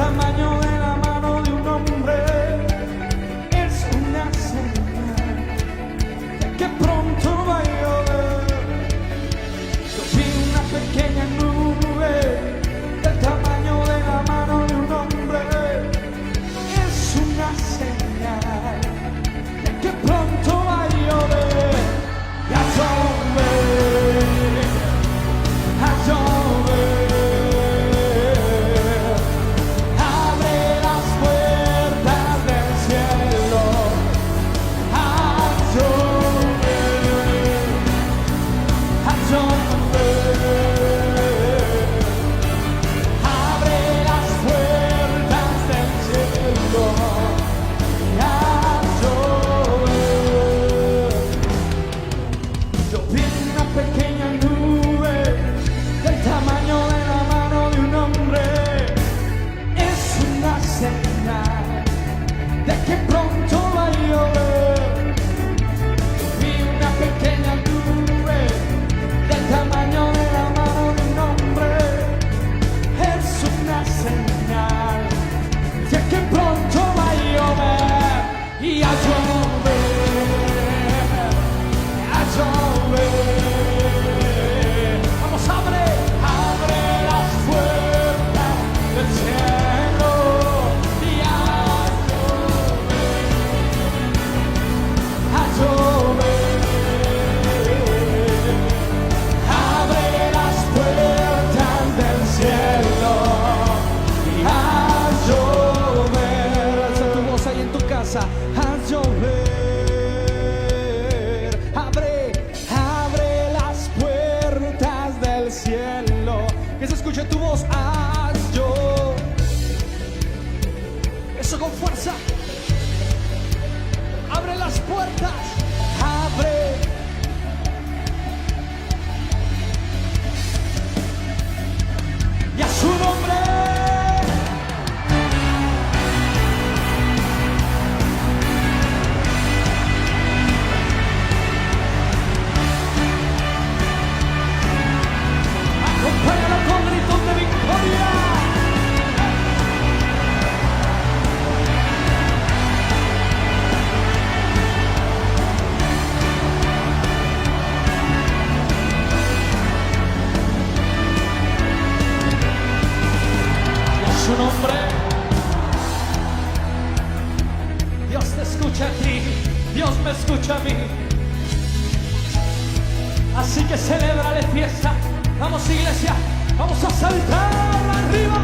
tamaño de la mano de un hombre es una señal de que pronto va a llover. Yo vi una pequeña nube del tamaño de la mano de un hombre, es una señal de que pronto va a llover. Y a llover, a llover. Abre las puertas del cielo, a llover, a llover. Abre las puertas del cielo, a llover. Yo vi una pequeña nube del tamaño de la mano de un hombre, es una señal de que pronto va a llover. Yo vi una pequeña nube del tamaño de la mano de un hombre, es una señal de que pronto va a llover. Y a llover, a llover. Vamos, abre, abre las puertas del cielo y a llover, a llover. Abre las puertas del cielo y a llover. Alza tu voz ahí en tu casa, a llover. Abre, abre las puertas del cielo. Que se escuche tu voz, haz yo. Eso con fuerza. Abre las puertas, abre. Y a su nombre. Acompáñalo con gritos de victoria. Y a su nombre. Dios te escucha a ti, Dios me escucha a mí. Así que celébrale fiesta. Vamos, iglesia, vamos a saltar arriba.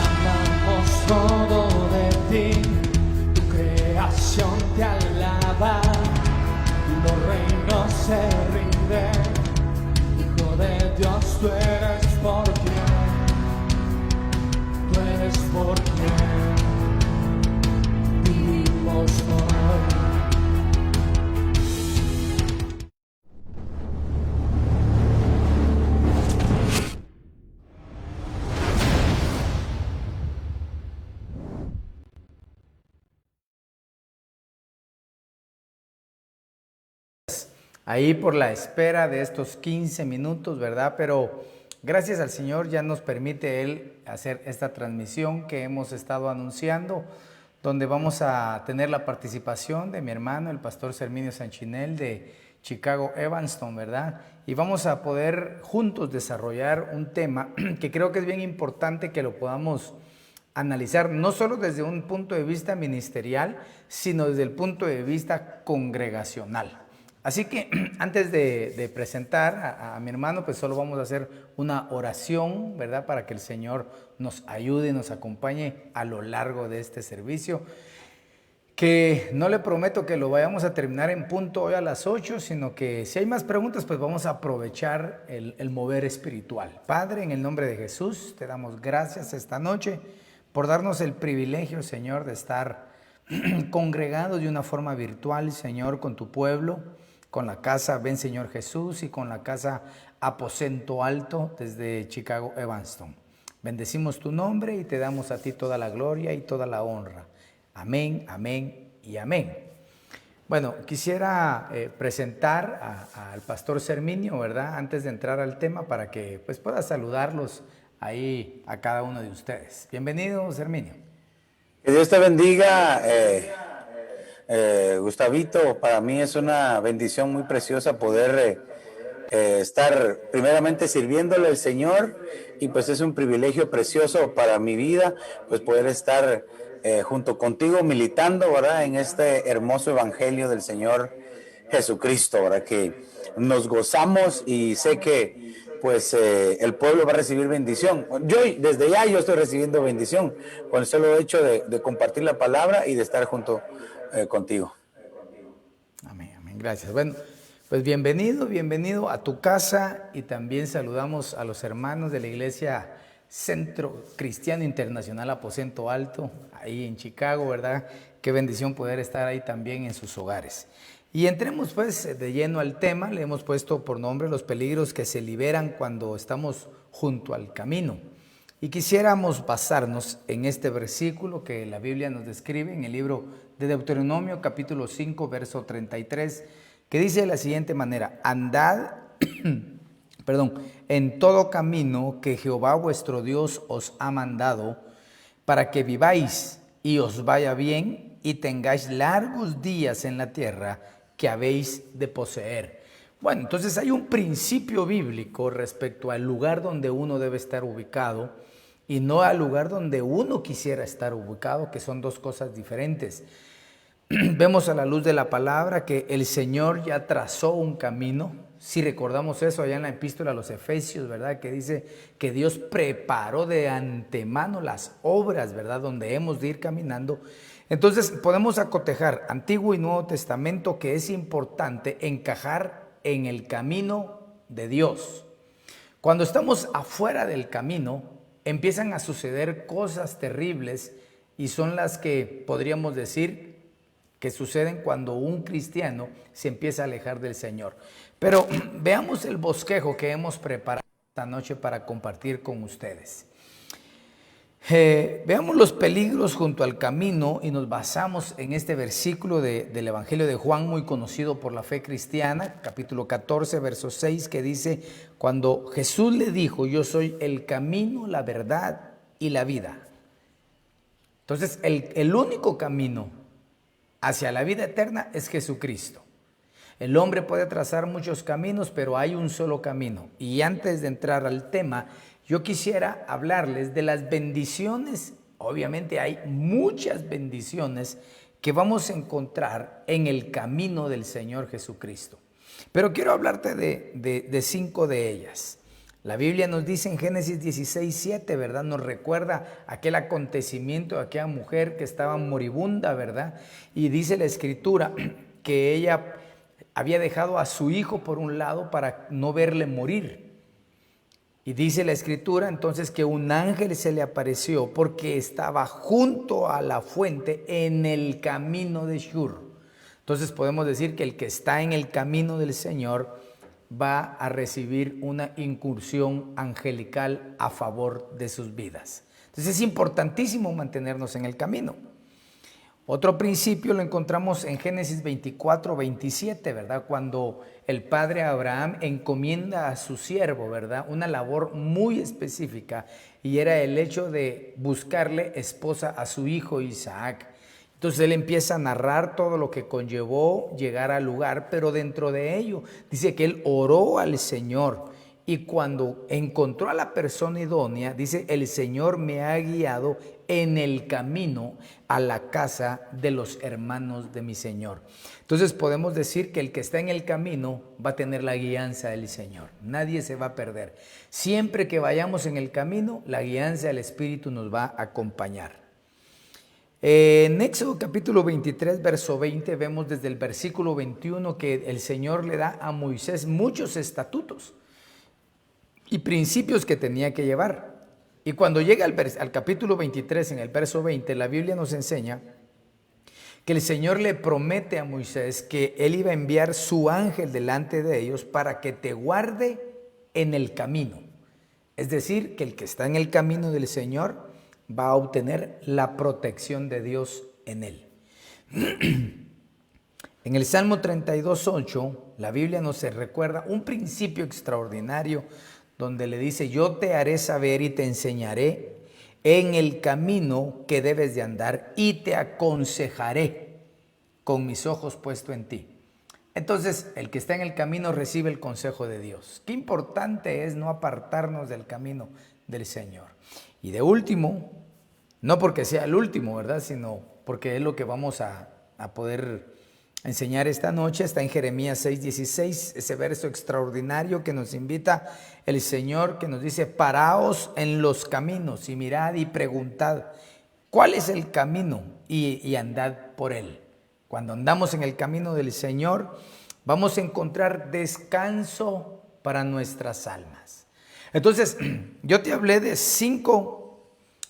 Amamos todo de ti, tu creación te alaba, los reinos se rinden. Hijo de Dios, tú eres por quien, tú eres por quien vivimos hoy. Ahí por la espera de estos 15 minutos, ¿verdad? Pero gracias al Señor ya nos permite Él hacer esta transmisión que hemos estado anunciando, donde vamos a tener la participación de mi hermano, el pastor Serminio Sanchinel de Chicago Evanston, ¿verdad? Y vamos a poder juntos desarrollar un tema que creo que es bien importante que lo podamos analizar, no solo desde un punto de vista ministerial, sino desde el punto de vista congregacional. Así que antes de presentar a mi hermano, pues solo vamos a hacer una oración, ¿verdad? Para que el Señor nos ayude y nos acompañe a lo largo de este servicio. Que no le prometo que lo vayamos a terminar en punto hoy a las 8, sino que si hay más preguntas, pues vamos a aprovechar el mover espiritual. Padre, en el nombre de Jesús, te damos gracias esta noche por darnos el privilegio, Señor, de estar congregados de una forma virtual, Señor, con tu pueblo, con la casa Ven Señor Jesús y con la casa Aposento Alto desde Chicago Evanston. Bendecimos tu nombre y te damos a ti toda la gloria y toda la honra. Amén, amén y amén. Bueno, quisiera presentar al pastor Serminio, ¿verdad? Antes de entrar al tema, para que pues, pueda saludarlos ahí a cada uno de ustedes. Bienvenido, Serminio. Que Dios te bendiga, Gustavito. Para mí es una bendición muy preciosa poder estar primeramente sirviéndole al Señor, y pues es un privilegio precioso para mi vida, pues poder estar junto contigo militando, ¿verdad?, en este hermoso evangelio del Señor Jesucristo, ¿verdad?, que nos gozamos, y sé que pues el pueblo va a recibir bendición. Desde ya yo estoy recibiendo bendición con el solo hecho de compartir la palabra y de estar junto contigo. Amén, amén, gracias. Bueno, pues bienvenido a tu casa, y también saludamos a los hermanos de la Iglesia Centro Cristiano Internacional Aposento Alto, ahí en Chicago, ¿verdad? Qué bendición poder estar ahí también en sus hogares. Y entremos pues de lleno al tema. Le hemos puesto por nombre los peligros que se liberan cuando estamos junto al camino. Y quisiéramos basarnos en este versículo que la Biblia nos describe en el libro de Deuteronomio, capítulo 5, verso 33, que dice de la siguiente manera: andad en todo camino que Jehová vuestro Dios os ha mandado, para que viváis y os vaya bien, y tengáis largos días en la tierra que habéis de poseer. Bueno, entonces hay un principio bíblico respecto al lugar donde uno debe estar ubicado y no al lugar donde uno quisiera estar ubicado, que son dos cosas diferentes. Vemos a la luz de la palabra que el Señor ya trazó un camino. Si recordamos eso allá en la epístola a los Efesios, ¿verdad?, que dice que Dios preparó de antemano las obras, ¿verdad?, donde hemos de ir caminando. Entonces podemos acotejar Antiguo y Nuevo Testamento, que es importante encajar en el camino de Dios. Cuando estamos afuera del camino, empiezan a suceder cosas terribles, y son las que podríamos decir que suceden cuando un cristiano se empieza a alejar del Señor. Pero veamos el bosquejo que hemos preparado esta noche para compartir con ustedes. Veamos los peligros junto al camino, y nos basamos en este versículo del Evangelio de Juan, muy conocido por la fe cristiana, capítulo 14, verso 6, que dice: cuando Jesús le dijo: yo soy el camino, la verdad y la vida. Entonces el único camino hacia la vida eterna es Jesucristo. El hombre puede trazar muchos caminos, pero hay un solo camino. Y antes de entrar al tema, yo quisiera hablarles de las bendiciones. Obviamente hay muchas bendiciones que vamos a encontrar en el camino del Señor Jesucristo. Pero quiero hablarte de 5 de ellas. La Biblia nos dice en Génesis 16:7, ¿verdad? Nos recuerda aquel acontecimiento de aquella mujer que estaba moribunda, ¿verdad? Y dice la Escritura que ella había dejado a su hijo por un lado para no verle morir. Y dice la Escritura entonces que un ángel se le apareció porque estaba junto a la fuente en el camino de Shur. Entonces podemos decir que el que está en el camino del Señor va a recibir una incursión angelical a favor de sus vidas. Entonces es importantísimo mantenernos en el camino. Otro principio lo encontramos en Génesis 24:27, ¿verdad? Cuando el padre Abraham encomienda a su siervo, ¿verdad?, una labor muy específica, y era el hecho de buscarle esposa a su hijo Isaac. Entonces él empieza a narrar todo lo que conllevó llegar al lugar, pero dentro de ello dice que él oró al Señor, y cuando encontró a la persona idónea, dice: el Señor me ha guiado en el camino a la casa de los hermanos de mi Señor. Entonces podemos decir que el que está en el camino va a tener la guianza del Señor. Nadie se va a perder. Siempre que vayamos en el camino, la guianza del Espíritu nos va a acompañar. En Éxodo capítulo 23, verso 20, vemos desde el versículo 21 que el Señor le da a Moisés muchos estatutos y principios que tenía que llevar. Y cuando llega al capítulo 23, en el verso 20, la Biblia nos enseña que el Señor le promete a Moisés que Él iba a enviar su ángel delante de ellos para que te guarde en el camino. Es decir, que el que está en el camino del Señor va a obtener la protección de Dios en Él. En el Salmo 32:8, la Biblia nos recuerda un principio extraordinario donde le dice: yo te haré saber y te enseñaré en el camino que debes de andar y te aconsejaré con mis ojos puesto en ti. Entonces, el que está en el camino recibe el consejo de Dios. Qué importante es no apartarnos del camino del Señor. Y de último, no porque sea el último, ¿verdad?, sino porque es lo que vamos a poder enseñar esta noche. Está en Jeremías 6:16, ese verso extraordinario que nos invita el Señor, que nos dice: paraos en los caminos y mirad y preguntad cuál es el camino y andad por él. Cuando andamos en el camino del Señor, vamos a encontrar descanso para nuestras almas. Entonces, yo te hablé de 5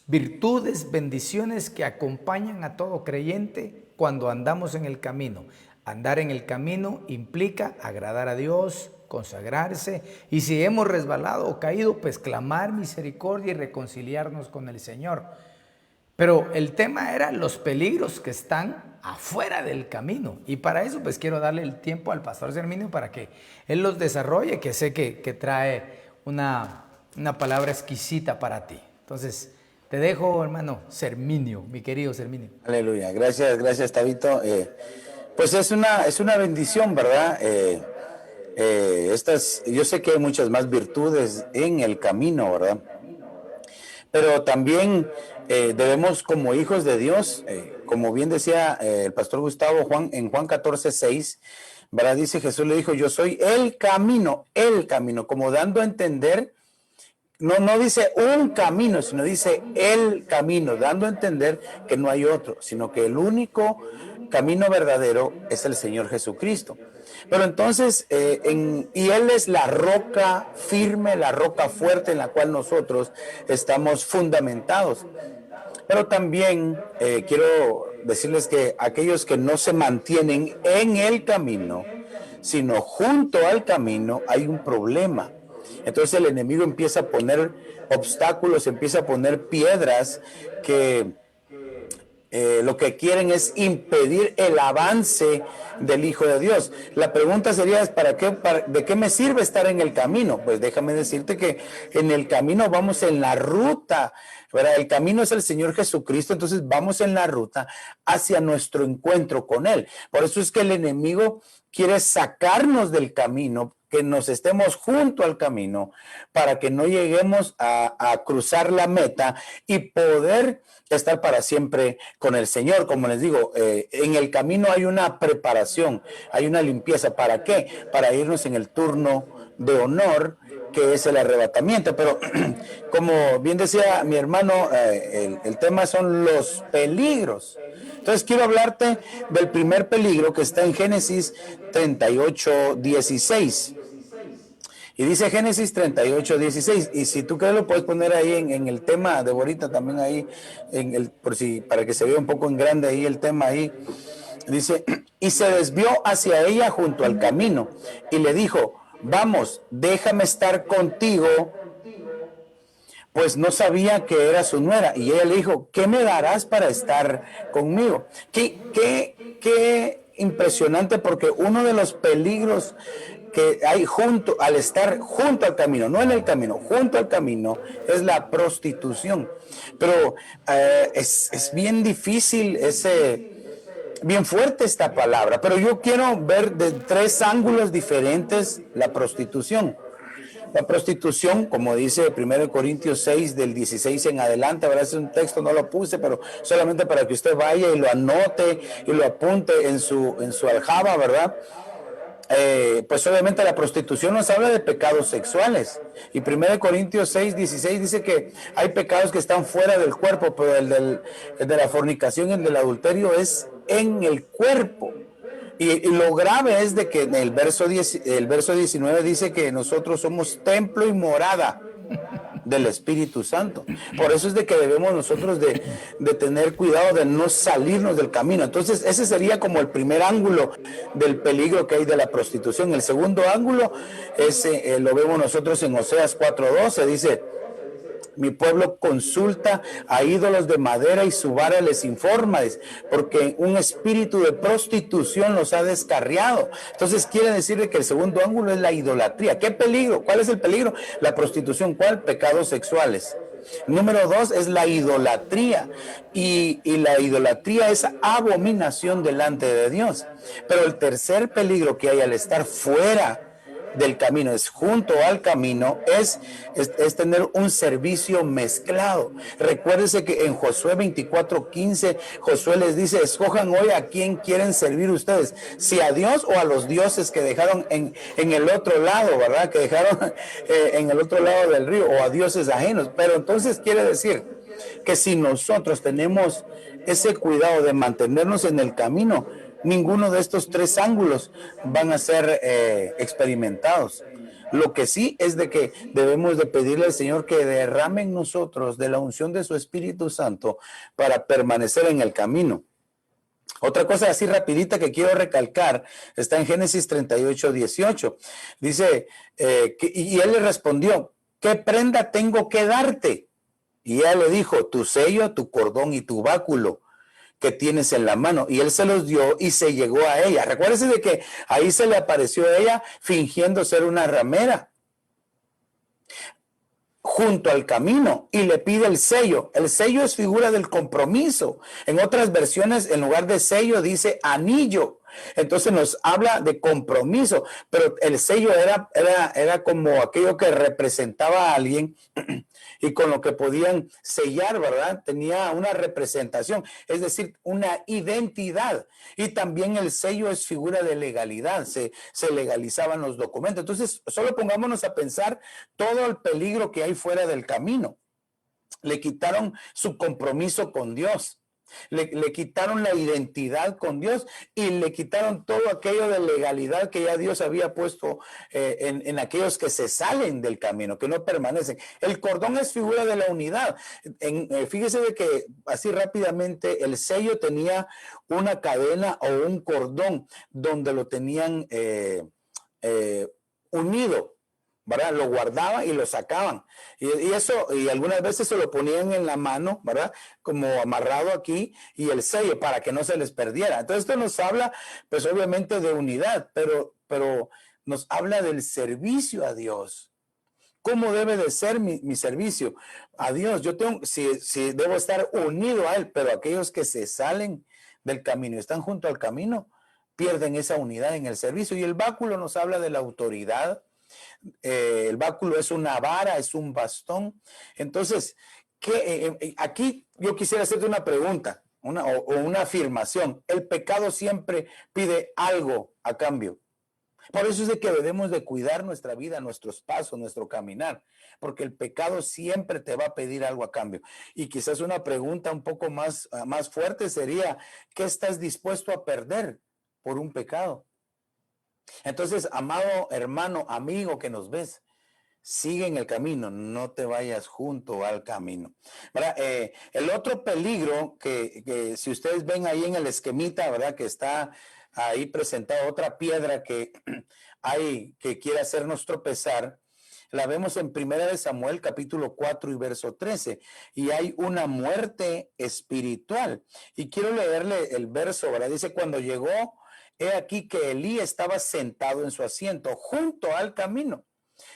virtudes, bendiciones que acompañan a todo creyente cuando andamos en el camino. Andar en el camino implica agradar a Dios, consagrarse, y si hemos resbalado o caído, pues clamar misericordia y reconciliarnos con el Señor. Pero el tema era los peligros que están afuera del camino, y para eso pues quiero darle el tiempo al pastor Serminio para que él los desarrolle, que sé que trae una palabra exquisita para ti. Entonces, te dejo, hermano Serminio, mi querido Serminio. Aleluya. Gracias, Tabito. Pues es una bendición, ¿verdad? Yo sé que hay muchas más virtudes en el camino, ¿verdad? Pero también debemos, como hijos de Dios, como bien decía el pastor Gustavo en Juan 14:6, ¿verdad? Dice, Jesús le dijo: yo soy el camino, como dando a entender. No dice un camino, sino dice el camino, dando a entender que no hay otro, sino que el único camino verdadero es el Señor Jesucristo. Pero entonces, y Él es la roca firme, la roca fuerte en la cual nosotros estamos fundamentados. Pero también quiero decirles que aquellos que no se mantienen en el camino, sino junto al camino, hay un problema. Entonces el enemigo empieza a poner obstáculos, empieza a poner piedras que lo que quieren es impedir el avance del Hijo de Dios. La pregunta sería: ¿de qué me sirve estar en el camino? Pues déjame decirte que en el camino vamos en la ruta, ¿verdad? El camino es el Señor Jesucristo, entonces vamos en la ruta hacia nuestro encuentro con Él. Por eso es que el enemigo quiere sacarnos del camino, que nos estemos junto al camino, para que no lleguemos a cruzar la meta y poder estar para siempre con el Señor. Como les digo, en el camino hay una preparación, hay una limpieza. ¿Para qué? Para irnos en el turno de honor, que es el arrebatamiento. Pero como bien decía mi hermano, el tema son los peligros. Entonces quiero hablarte del primer peligro, que está en Génesis 38:16. Y dice Génesis 38:16. Y si tú quieres lo puedes poner ahí en el tema de ahorita también ahí, para que se vea un poco en grande ahí el tema ahí. Dice: y se desvió hacia ella junto al camino y le dijo: vamos, déjame estar contigo, pues no sabía que era su nuera. Y ella le dijo: ¿qué me darás para estar conmigo? Qué impresionante, porque uno de los peligros que hay al estar junto al camino, no en el camino, junto al camino, es la prostitución. Pero es bien difícil, bien fuerte esta palabra, pero yo quiero ver de 3 ángulos diferentes la prostitución. La prostitución, como dice 1 Corintios 6, del 16 en adelante, ¿verdad? Es un texto, no lo puse, pero solamente para que usted vaya y lo anote y lo apunte en su aljaba, ¿verdad? Pues obviamente la prostitución nos habla de pecados sexuales. Y 1 Corintios 6, 16 dice que hay pecados que están fuera del cuerpo, pero el de la fornicación y el del adulterio es en el cuerpo. Y lo grave es de que en el verso 19 dice que nosotros somos templo y morada del Espíritu Santo. Por eso es de que debemos nosotros de tener cuidado de no salirnos del camino. Entonces ese sería como el primer ángulo del peligro que hay de la prostitución. El segundo ángulo lo vemos nosotros en Oseas 4:12. Dice: Mi pueblo consulta a ídolos de madera y su vara les informa, porque un espíritu de prostitución los ha descarriado. Entonces quiere decir que el segundo ángulo es la idolatría. ¿Qué peligro? ¿Cuál es el peligro? La prostitución. ¿Cuál? Pecados sexuales. Número 2 es la idolatría, y la idolatría es abominación delante de Dios. Pero el tercer peligro que hay al estar fuera del camino, es junto al camino, es tener un servicio mezclado. Recuérdese que en Josué 24:15, Josué les dice: escojan hoy a quién quieren servir ustedes, si a Dios o a los dioses que dejaron en el otro lado, ¿verdad? Que dejaron en el otro lado del río, o a dioses ajenos. Pero entonces quiere decir que si nosotros tenemos ese cuidado de mantenernos en el camino, ninguno de estos tres ángulos van a ser experimentados. Lo que sí es de que debemos de pedirle al Señor que derrame en nosotros de la unción de su Espíritu Santo para permanecer en el camino. Otra cosa así rapidita que quiero recalcar está en Génesis 38:18. Dice, y él le respondió: ¿qué prenda tengo que darte? Y ella le dijo: tu sello, tu cordón y tu báculo que tienes en la mano. Y él se los dio y se llegó a ella. Recuérdese de que ahí se le apareció a ella fingiendo ser una ramera junto al camino, y le pide el sello. El sello es figura del compromiso. En otras versiones, en lugar de sello, dice anillo. Entonces nos habla de compromiso, pero el sello era como aquello que representaba a alguien y con lo que podían sellar, ¿verdad? Tenía una representación, es decir, una identidad. Y también el sello es figura de legalidad, se legalizaban los documentos. Entonces, solo pongámonos a pensar todo el peligro que hay fuera del camino. Le quitaron su compromiso con Dios. Le quitaron la identidad con Dios y le quitaron todo aquello de legalidad que ya Dios había puesto en aquellos que se salen del camino, que no permanecen. El cordón es figura de la unidad. Fíjese de que así rápidamente el sello tenía una cadena o un cordón donde lo tenían unido, ¿verdad? Lo guardaban y lo sacaban. Y eso, y algunas veces se lo ponían en la mano, ¿verdad? Como amarrado aquí, y el sello para que no se les perdiera. Entonces esto nos habla, pues obviamente, de unidad, pero nos habla del servicio a Dios. ¿Cómo debe de ser mi servicio a Dios? Yo tengo, si debo estar unido a Él, pero aquellos que se salen del camino y están junto al camino, pierden esa unidad en el servicio. Y el báculo nos habla de la autoridad. El báculo es una vara, es un bastón. Entonces, aquí yo quisiera hacerte una pregunta, o una afirmación. El pecado siempre pide algo a cambio. Por eso es de que debemos de cuidar nuestra vida, nuestros pasos, nuestro caminar, porque el pecado siempre te va a pedir algo a cambio. Y quizás una pregunta un poco más fuerte sería: ¿qué estás dispuesto a perder por un pecado? Entonces, amado hermano, amigo que nos ves, sigue en el camino, no te vayas junto al camino. ¿Verdad? El otro peligro que si ustedes ven ahí en el esquemita, ¿verdad? Que está ahí presentado, otra piedra que hay que quiere hacernos tropezar, la vemos en 1 Samuel capítulo 4 y verso 13, y hay una muerte espiritual. Y quiero leerle el verso, ¿verdad? Dice: cuando llegó, he aquí que Elí estaba sentado en su asiento junto al camino,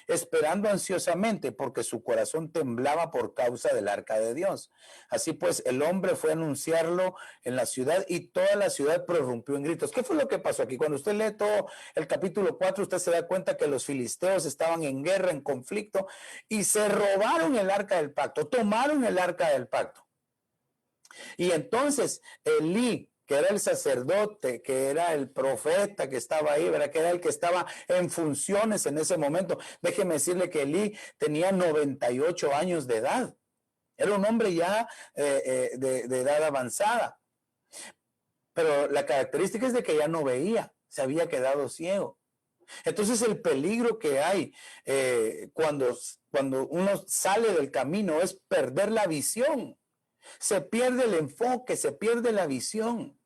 esperando ansiosamente, porque su corazón temblaba por causa del arca de Dios. Así pues, el hombre fue a anunciarlo en la ciudad, y toda la ciudad prorrumpió en gritos. ¿Qué fue lo que pasó aquí? Cuando usted lee todo el capítulo 4, usted se da cuenta que los filisteos estaban en guerra, en conflicto, y se robaron el arca del pacto, tomaron el arca del pacto. Y entonces Elí, que era el sacerdote, que era el profeta que estaba ahí, ¿verdad? Que era el que estaba en funciones en ese momento. Déjeme decirle que Elí tenía 98 años de edad. Era un hombre ya de edad avanzada. Pero la característica es de que ya no veía, se había quedado ciego. Entonces el peligro que hay cuando uno sale del camino es perder la visión. Se pierde el enfoque, se pierde la visión.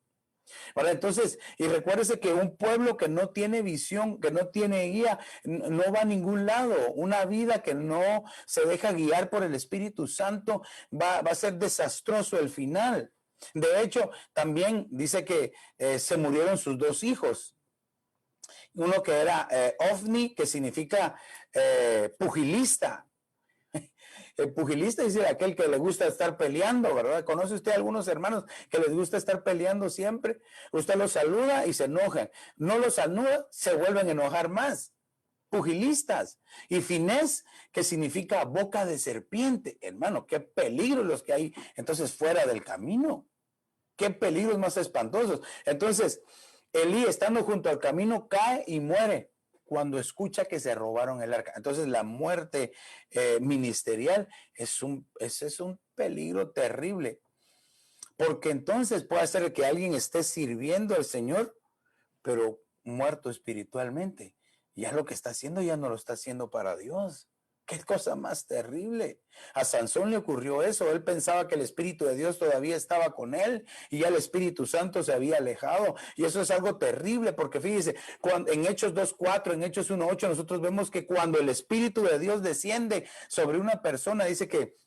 ¿Verdad? Entonces, y recuérdese que un pueblo que no tiene visión, que no tiene guía, no va a ningún lado. Una vida que no se deja guiar por el Espíritu Santo va a ser desastroso el final. De hecho, también dice que se murieron sus dos hijos. Uno que era Ofni, que significa pugilista. El pugilista dice aquel que le gusta estar peleando, ¿verdad? ¿Conoce usted a algunos hermanos que les gusta estar peleando siempre? Usted los saluda y se enojan. No los saluda, se vuelven a enojar más. Pugilistas. Y finés, que significa boca de serpiente. Hermano, qué peligros los que hay entonces fuera del camino. Qué peligros más espantosos. Entonces, Elí, estando junto al camino, cae y muere cuando escucha que se robaron el arca. Entonces la muerte ministerial es un peligro terrible, porque entonces puede ser que alguien esté sirviendo al Señor, pero muerto espiritualmente. Ya lo que está haciendo ya no lo está haciendo para Dios. Qué cosa más terrible. A Sansón le ocurrió eso. Él pensaba que el Espíritu de Dios todavía estaba con él y ya el Espíritu Santo se había alejado. Y eso es algo terrible, porque fíjese, en Hechos 2:4, en Hechos 1:8, nosotros vemos que cuando el Espíritu de Dios desciende sobre una persona, dice que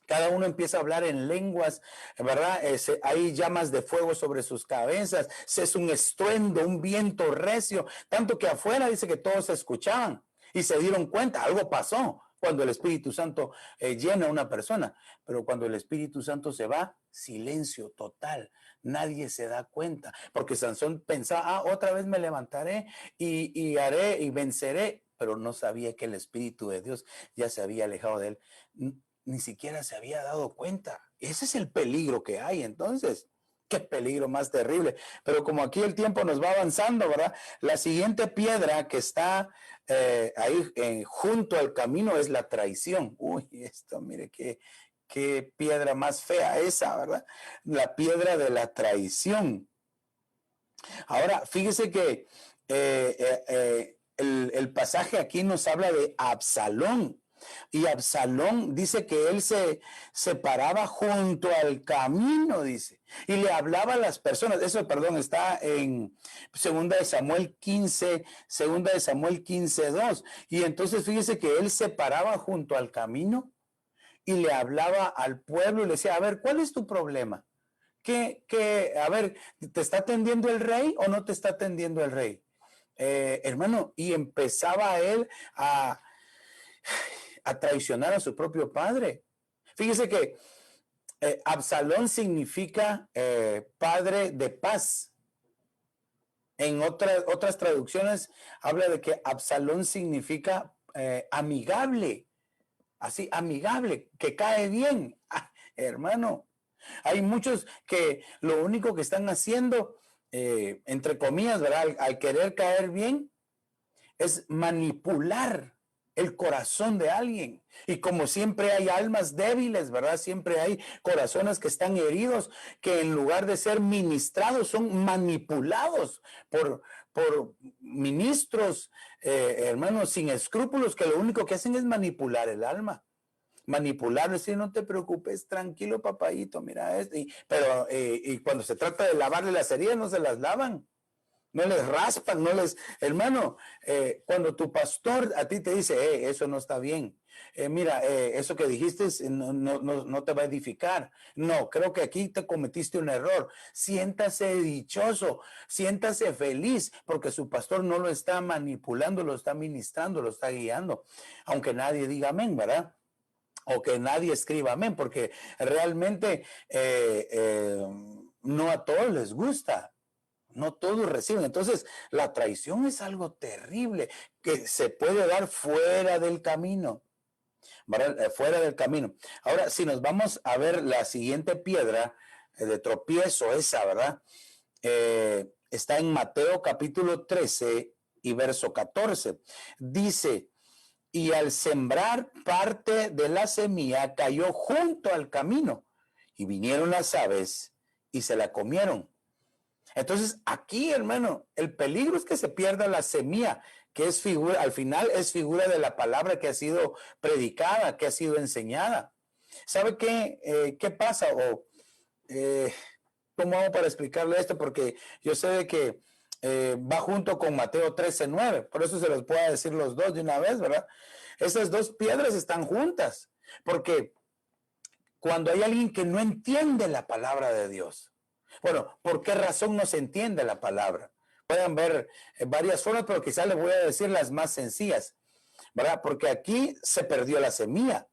cada uno empieza a hablar en lenguas, ¿verdad? Hay llamas de fuego sobre sus cabezas. Es un estruendo, un viento recio, tanto que afuera dice que todos se escuchaban. Y se dieron cuenta, algo pasó cuando el Espíritu Santo llena a una persona. Pero cuando el Espíritu Santo se va, silencio total. Nadie se da cuenta. Porque Sansón pensaba, otra vez me levantaré y haré y venceré. Pero no sabía que el Espíritu de Dios ya se había alejado de él. Ni siquiera se había dado cuenta. Ese es el peligro que hay entonces. Qué peligro más terrible. Pero como aquí el tiempo nos va avanzando, ¿verdad? La siguiente piedra que está ahí junto al camino es la traición. Uy, esto, mire, qué piedra más fea esa, ¿verdad? La piedra de la traición. Ahora, fíjese que el pasaje aquí nos habla de Absalón. Y Absalón dice que él se paraba junto al camino, dice, y le hablaba a las personas. Eso, perdón, está en 2 de Samuel 15, 2 de Samuel 15:2. Y entonces fíjese que él se paraba junto al camino y le hablaba al pueblo y le decía, a ver, ¿cuál es tu problema? A ver, ¿te está atendiendo el rey o no te está atendiendo el rey? Hermano, y empezaba él a traicionar a su propio padre. Fíjese que Absalón significa padre de paz. En otras traducciones habla de que Absalón significa amigable, así, amigable, que cae bien. Hermano, hay muchos que lo único que están haciendo, entre comillas, ¿verdad? Al querer caer bien, es manipular el corazón de alguien. Y como siempre hay almas débiles, ¿verdad? Siempre hay corazones que están heridos, que en lugar de ser ministrados son manipulados por ministros, hermanos, sin escrúpulos, que lo único que hacen es manipular el alma. Manipularlo, decir, no te preocupes, tranquilo, papayito, mira esto. Pero cuando se trata de lavarle las heridas, no se las lavan. No les raspan, no les... Hermano, cuando tu pastor a ti te dice, eso no está bien, mira, eso que dijiste no te va a edificar. No, creo que aquí te cometiste un error. Siéntase dichoso, siéntase feliz, porque su pastor no lo está manipulando, lo está ministrando, lo está guiando. Aunque nadie diga amén, ¿verdad? O que nadie escriba amén, porque realmente no a todos les gusta. No todos reciben. Entonces, la traición es algo terrible que se puede dar fuera del camino. ¿Verdad? Fuera del camino. Ahora, si nos vamos a ver la siguiente piedra de tropiezo, esa, ¿verdad? Está en Mateo capítulo 13 y verso 14. Dice, y al sembrar parte de la semilla cayó junto al camino y vinieron las aves y se la comieron. Entonces, aquí, hermano, el peligro es que se pierda la semilla, que es figura, al final es figura de la palabra que ha sido predicada, que ha sido enseñada. ¿Sabe qué pasa? cómo hago para explicarle esto, porque yo sé de que va junto con Mateo 13:9, por eso se los puedo decir los dos de una vez, ¿verdad? Esas dos piedras están juntas, porque cuando hay alguien que no entiende la palabra de Dios, bueno, ¿por qué razón no se entiende la palabra? Pueden ver varias formas, pero quizás les voy a decir las más sencillas, ¿verdad? Porque aquí se perdió la semilla,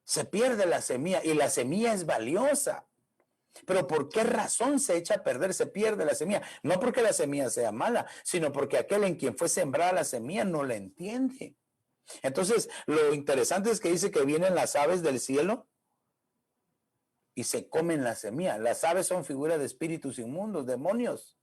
se pierde la semilla y la semilla es valiosa. Pero ¿por qué razón se echa a perder, se pierde la semilla? No porque la semilla sea mala, sino porque aquel en quien fue sembrada la semilla no la entiende. Entonces, lo interesante es que dice que vienen las aves del cielo y se comen la semilla. Las aves son figuras de espíritus inmundos, demonios.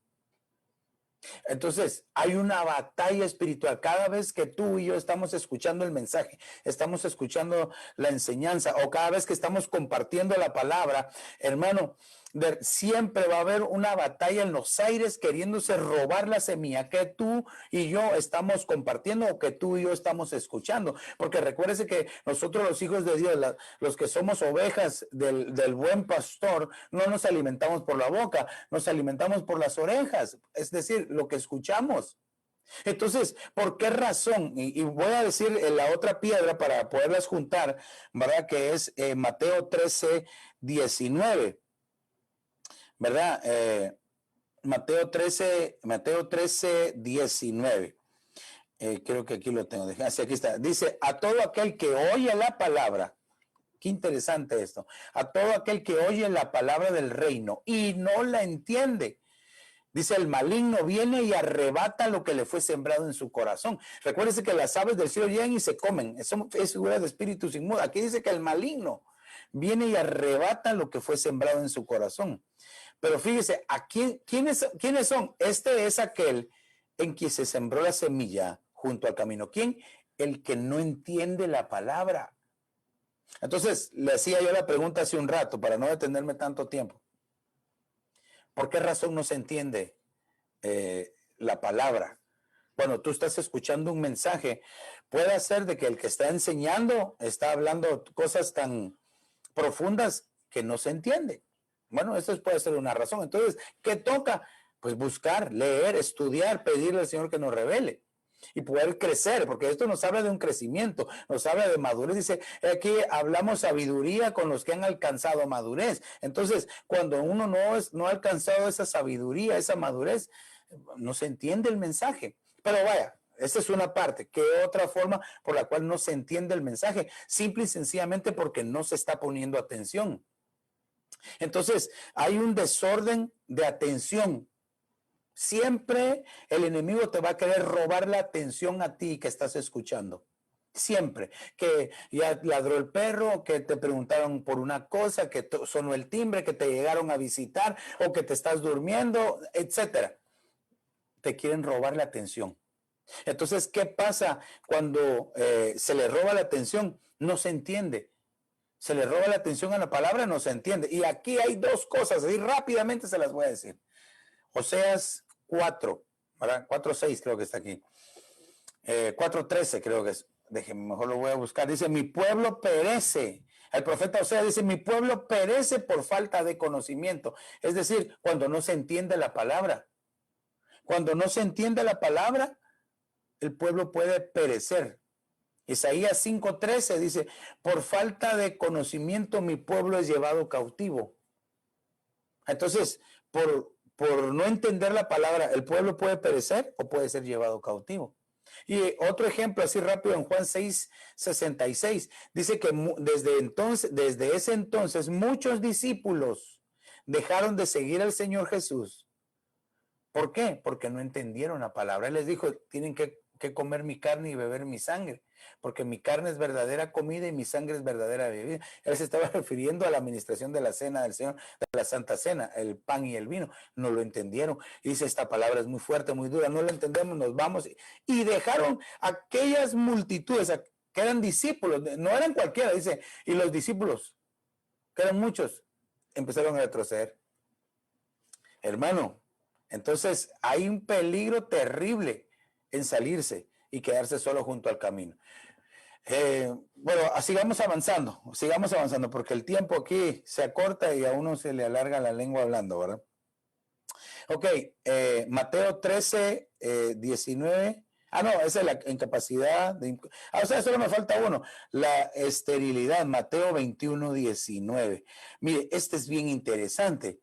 Entonces, hay una batalla espiritual. Cada vez que tú y yo estamos escuchando el mensaje, estamos escuchando la enseñanza, o cada vez que estamos compartiendo la palabra, hermano, siempre va a haber una batalla en los aires queriéndose robar la semilla que tú y yo estamos compartiendo o que tú y yo estamos escuchando. Porque recuérdese que nosotros, los hijos de Dios, los que somos ovejas del buen pastor, no nos alimentamos por la boca, nos alimentamos por las orejas, es decir, lo que escuchamos. Entonces, ¿por qué razón? Y voy a decir la otra piedra para poderlas juntar, ¿verdad? Que es Mateo 13:19. ¿Verdad? Mateo 13:19. Creo que aquí lo tengo. Así, aquí está. Dice, a todo aquel que oye la palabra, qué interesante esto, a todo aquel que oye la palabra del reino y no la entiende. Dice, el maligno viene y arrebata lo que le fue sembrado en su corazón. Recuérdese que las aves del cielo llegan y se comen. Eso es figura de espíritus inmundos. Aquí dice que el maligno viene y arrebata lo que fue sembrado en su corazón. Pero fíjese, ¿quiénes son? Este es aquel en quien se sembró la semilla junto al camino. ¿Quién? El que no entiende la palabra. Entonces, le hacía yo la pregunta hace un rato, para no detenerme tanto tiempo. ¿Por qué razón no se entiende la palabra? Bueno, tú estás escuchando un mensaje. Puede ser de que el que está enseñando está hablando cosas tan profundas que no se entiende. Bueno, eso puede ser una razón. Entonces, ¿qué toca? Pues buscar, leer, estudiar, pedirle al Señor que nos revele y poder crecer, porque esto nos habla de un crecimiento, nos habla de madurez. Dice, aquí hablamos sabiduría con los que han alcanzado madurez. Entonces, cuando uno no ha alcanzado esa sabiduría, esa madurez, no se entiende el mensaje. Pero vaya, esta es una parte. ¿Qué otra forma por la cual no se entiende el mensaje? Simple y sencillamente porque no se está poniendo atención. Entonces, hay un desorden de atención. Siempre el enemigo te va a querer robar la atención a ti que estás escuchando. Siempre. Que ya ladró el perro, que te preguntaron por una cosa, que sonó el timbre, que te llegaron a visitar o que te estás durmiendo, etcétera. Te quieren robar la atención. Entonces, ¿qué pasa cuando se le roba la atención? No se entiende. Se le roba la atención a la palabra, no se entiende. Y aquí hay dos cosas, y rápidamente se las voy a decir. Oseas 4, ¿verdad? 4:6 creo que está aquí. 4:13 creo que es. Déjenme, mejor lo voy a buscar. Dice, mi pueblo perece. El profeta Oseas dice, mi pueblo perece por falta de conocimiento. Es decir, cuando no se entiende la palabra. Cuando no se entiende la palabra, el pueblo puede perecer. Isaías 5:13 dice, por falta de conocimiento mi pueblo es llevado cautivo. Entonces, por no entender la palabra, el pueblo puede perecer o puede ser llevado cautivo. Y otro ejemplo así rápido en Juan 6:66 dice que desde ese entonces muchos discípulos dejaron de seguir al Señor Jesús. ¿Por qué? Porque no entendieron la palabra. Él les dijo, tienen que comer mi carne y beber mi sangre, porque mi carne es verdadera comida y mi sangre es verdadera bebida. Él se estaba refiriendo a la administración de la cena del Señor, de la Santa Cena, el pan y el vino. No lo entendieron. Y dice, esta palabra es muy fuerte, muy dura, no lo entendemos, nos vamos. Y dejaron aquellas multitudes que eran discípulos, no eran cualquiera, dice, y los discípulos, que eran muchos, empezaron a retroceder. Hermano, entonces hay un peligro terrible en salirse y quedarse solo junto al camino. Bueno, sigamos avanzando, porque el tiempo aquí se acorta y a uno se le alarga la lengua hablando, ¿verdad? Ok, Mateo 13, 19. No, esa es la incapacidad. O sea, solo me falta uno. La esterilidad, Mateo 21, 19. Mire, este es bien interesante.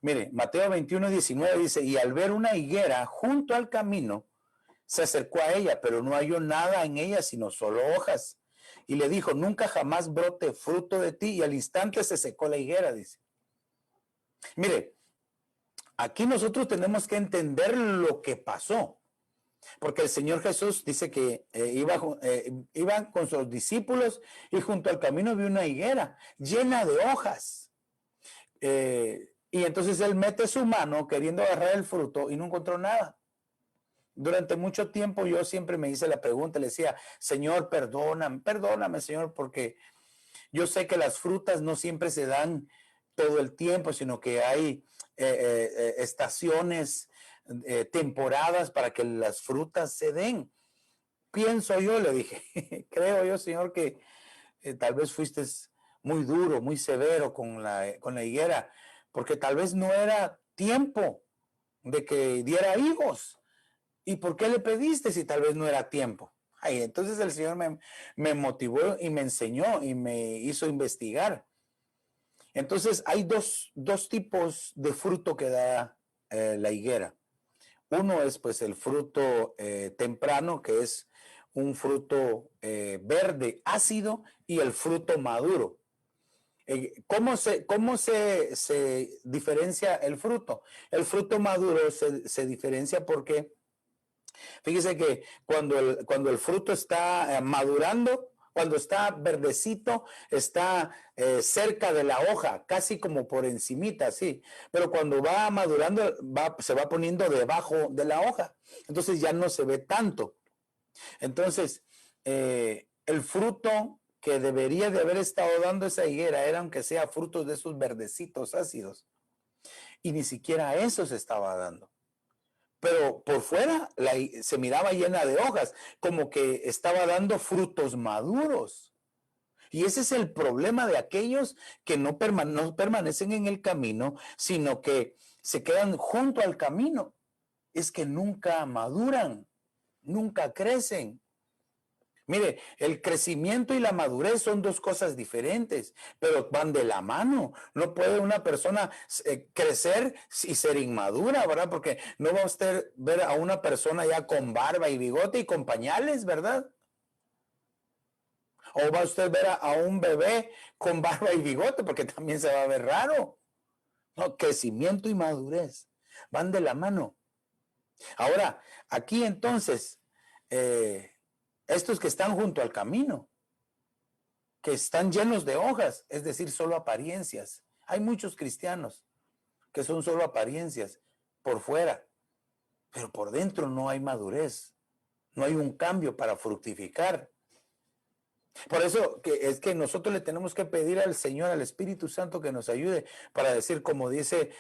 Mire, Mateo 21, 19 dice, y al ver una higuera junto al camino, se acercó a ella, pero no halló nada en ella, sino solo hojas. Y le dijo, nunca jamás brote fruto de ti. Y al instante se secó la higuera, dice. Mire, aquí nosotros tenemos que entender lo que pasó. Porque el Señor Jesús dice que iban con sus discípulos y junto al camino vio una higuera llena de hojas. Y entonces él mete su mano queriendo agarrar el fruto y no encontró nada. Durante mucho tiempo yo siempre me hice la pregunta, le decía, Señor, perdóname, Señor, porque yo sé que las frutas no siempre se dan todo el tiempo, sino que hay estaciones, temporadas para que las frutas se den. Pienso yo, le dije, creo yo, Señor, que tal vez fuiste muy duro, muy severo con la higuera, porque tal vez no era tiempo de que diera higos. ¿Y por qué le pediste si tal vez no era tiempo? Ay, entonces el Señor me motivó y me enseñó y me hizo investigar. Entonces hay dos tipos de fruto que da la higuera. Uno es pues el fruto temprano, que es un fruto verde ácido, y el fruto maduro. ¿Cómo se diferencia el fruto? El fruto maduro se diferencia porque fíjese que cuando el fruto está madurando, cuando está verdecito, está cerca de la hoja, casi como por encimita, sí. Pero cuando va madurando, se va poniendo debajo de la hoja. Entonces ya no se ve tanto. Entonces, el fruto que debería de haber estado dando esa higuera era, aunque sea frutos de esos verdecitos ácidos. Y ni siquiera eso se estaba dando. Pero por fuera se miraba llena de hojas, como que estaba dando frutos maduros. Y ese es el problema de aquellos que no permanecen en el camino, sino que se quedan junto al camino. Es que nunca maduran, nunca crecen. Mire, el crecimiento y la madurez son dos cosas diferentes, pero van de la mano. No puede una persona crecer y ser inmadura, ¿verdad? Porque no va a usted ver a una persona ya con barba y bigote y con pañales, ¿verdad? O va a usted ver a un bebé con barba y bigote, porque también se va a ver raro. No, crecimiento y madurez van de la mano. Ahora, aquí entonces, estos que están junto al camino, que están llenos de hojas, es decir, solo apariencias. Hay muchos cristianos que son solo apariencias por fuera, pero por dentro no hay madurez, no hay un cambio para fructificar. Por eso es que nosotros le tenemos que pedir al Señor, al Espíritu Santo, que nos ayude para decir, como dice,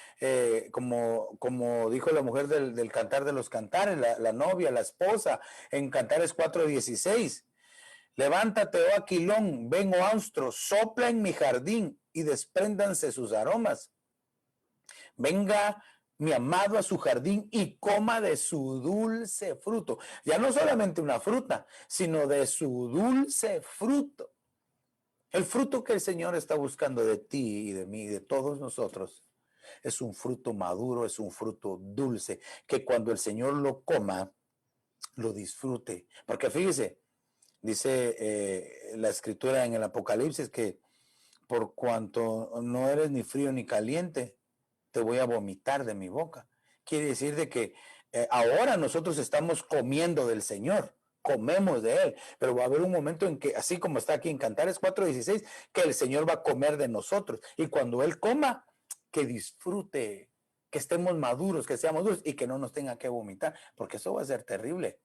como dijo la mujer del Cantar de los Cantares, la novia, la esposa, en Cantares 4:16. Levántate, oh Aquilón, ven, oh austro, sopla en mi jardín y despréndanse sus aromas. Venga mi amado a su jardín y coma de su dulce fruto. Ya no solamente una fruta, sino de su dulce fruto. El fruto que el Señor está buscando de ti y de mí y de todos nosotros es un fruto maduro, es un fruto dulce, que cuando el Señor lo coma, lo disfrute. Porque fíjese, dice la escritura en el Apocalipsis que por cuanto no eres ni frío ni caliente, te voy a vomitar de mi boca. Quiere decir de que ahora nosotros estamos comiendo del Señor, comemos de Él, pero va a haber un momento en que, así como está aquí en Cantares 4:16, que el Señor va a comer de nosotros. Y cuando Él coma, que disfrute, que estemos maduros, que seamos duros y que no nos tenga que vomitar, porque eso va a ser terrible.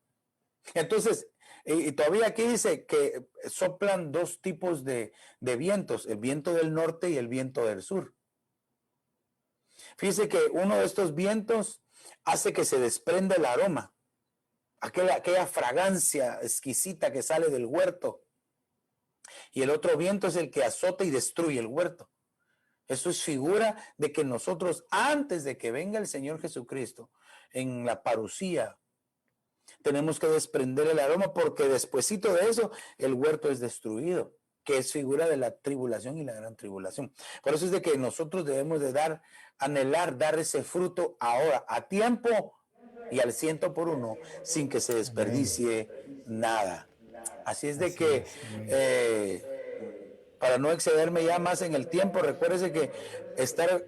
Entonces, y todavía aquí dice que soplan dos tipos de vientos, el viento del norte y el viento del sur. Fíjese que uno de estos vientos hace que se desprenda el aroma, aquella fragancia exquisita que sale del huerto. Y el otro viento es el que azota y destruye el huerto. Eso es figura de que nosotros, antes de que venga el Señor Jesucristo, en la parucía, tenemos que desprender el aroma, porque despuesito de eso el huerto es destruido, que es figura de la tribulación y la gran tribulación. Por eso es de que nosotros debemos de anhelar dar ese fruto ahora, a tiempo y al 100 por 1, sin que se desperdicie nada. Así es de que, para no excederme ya más en el tiempo, recuérdese que estar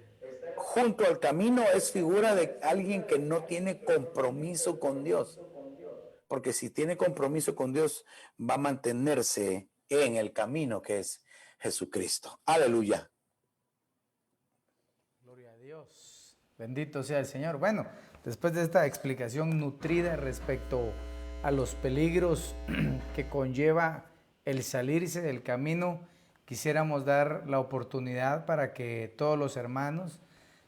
junto al camino es figura de alguien que no tiene compromiso con Dios. Porque si tiene compromiso con Dios, va a mantenerse en el camino que es Jesucristo. Aleluya. Gloria a Dios. Bendito sea el Señor. Bueno, después de esta explicación nutrida respecto a los peligros que conlleva el salirse del camino, quisiéramos dar la oportunidad para que todos los hermanos,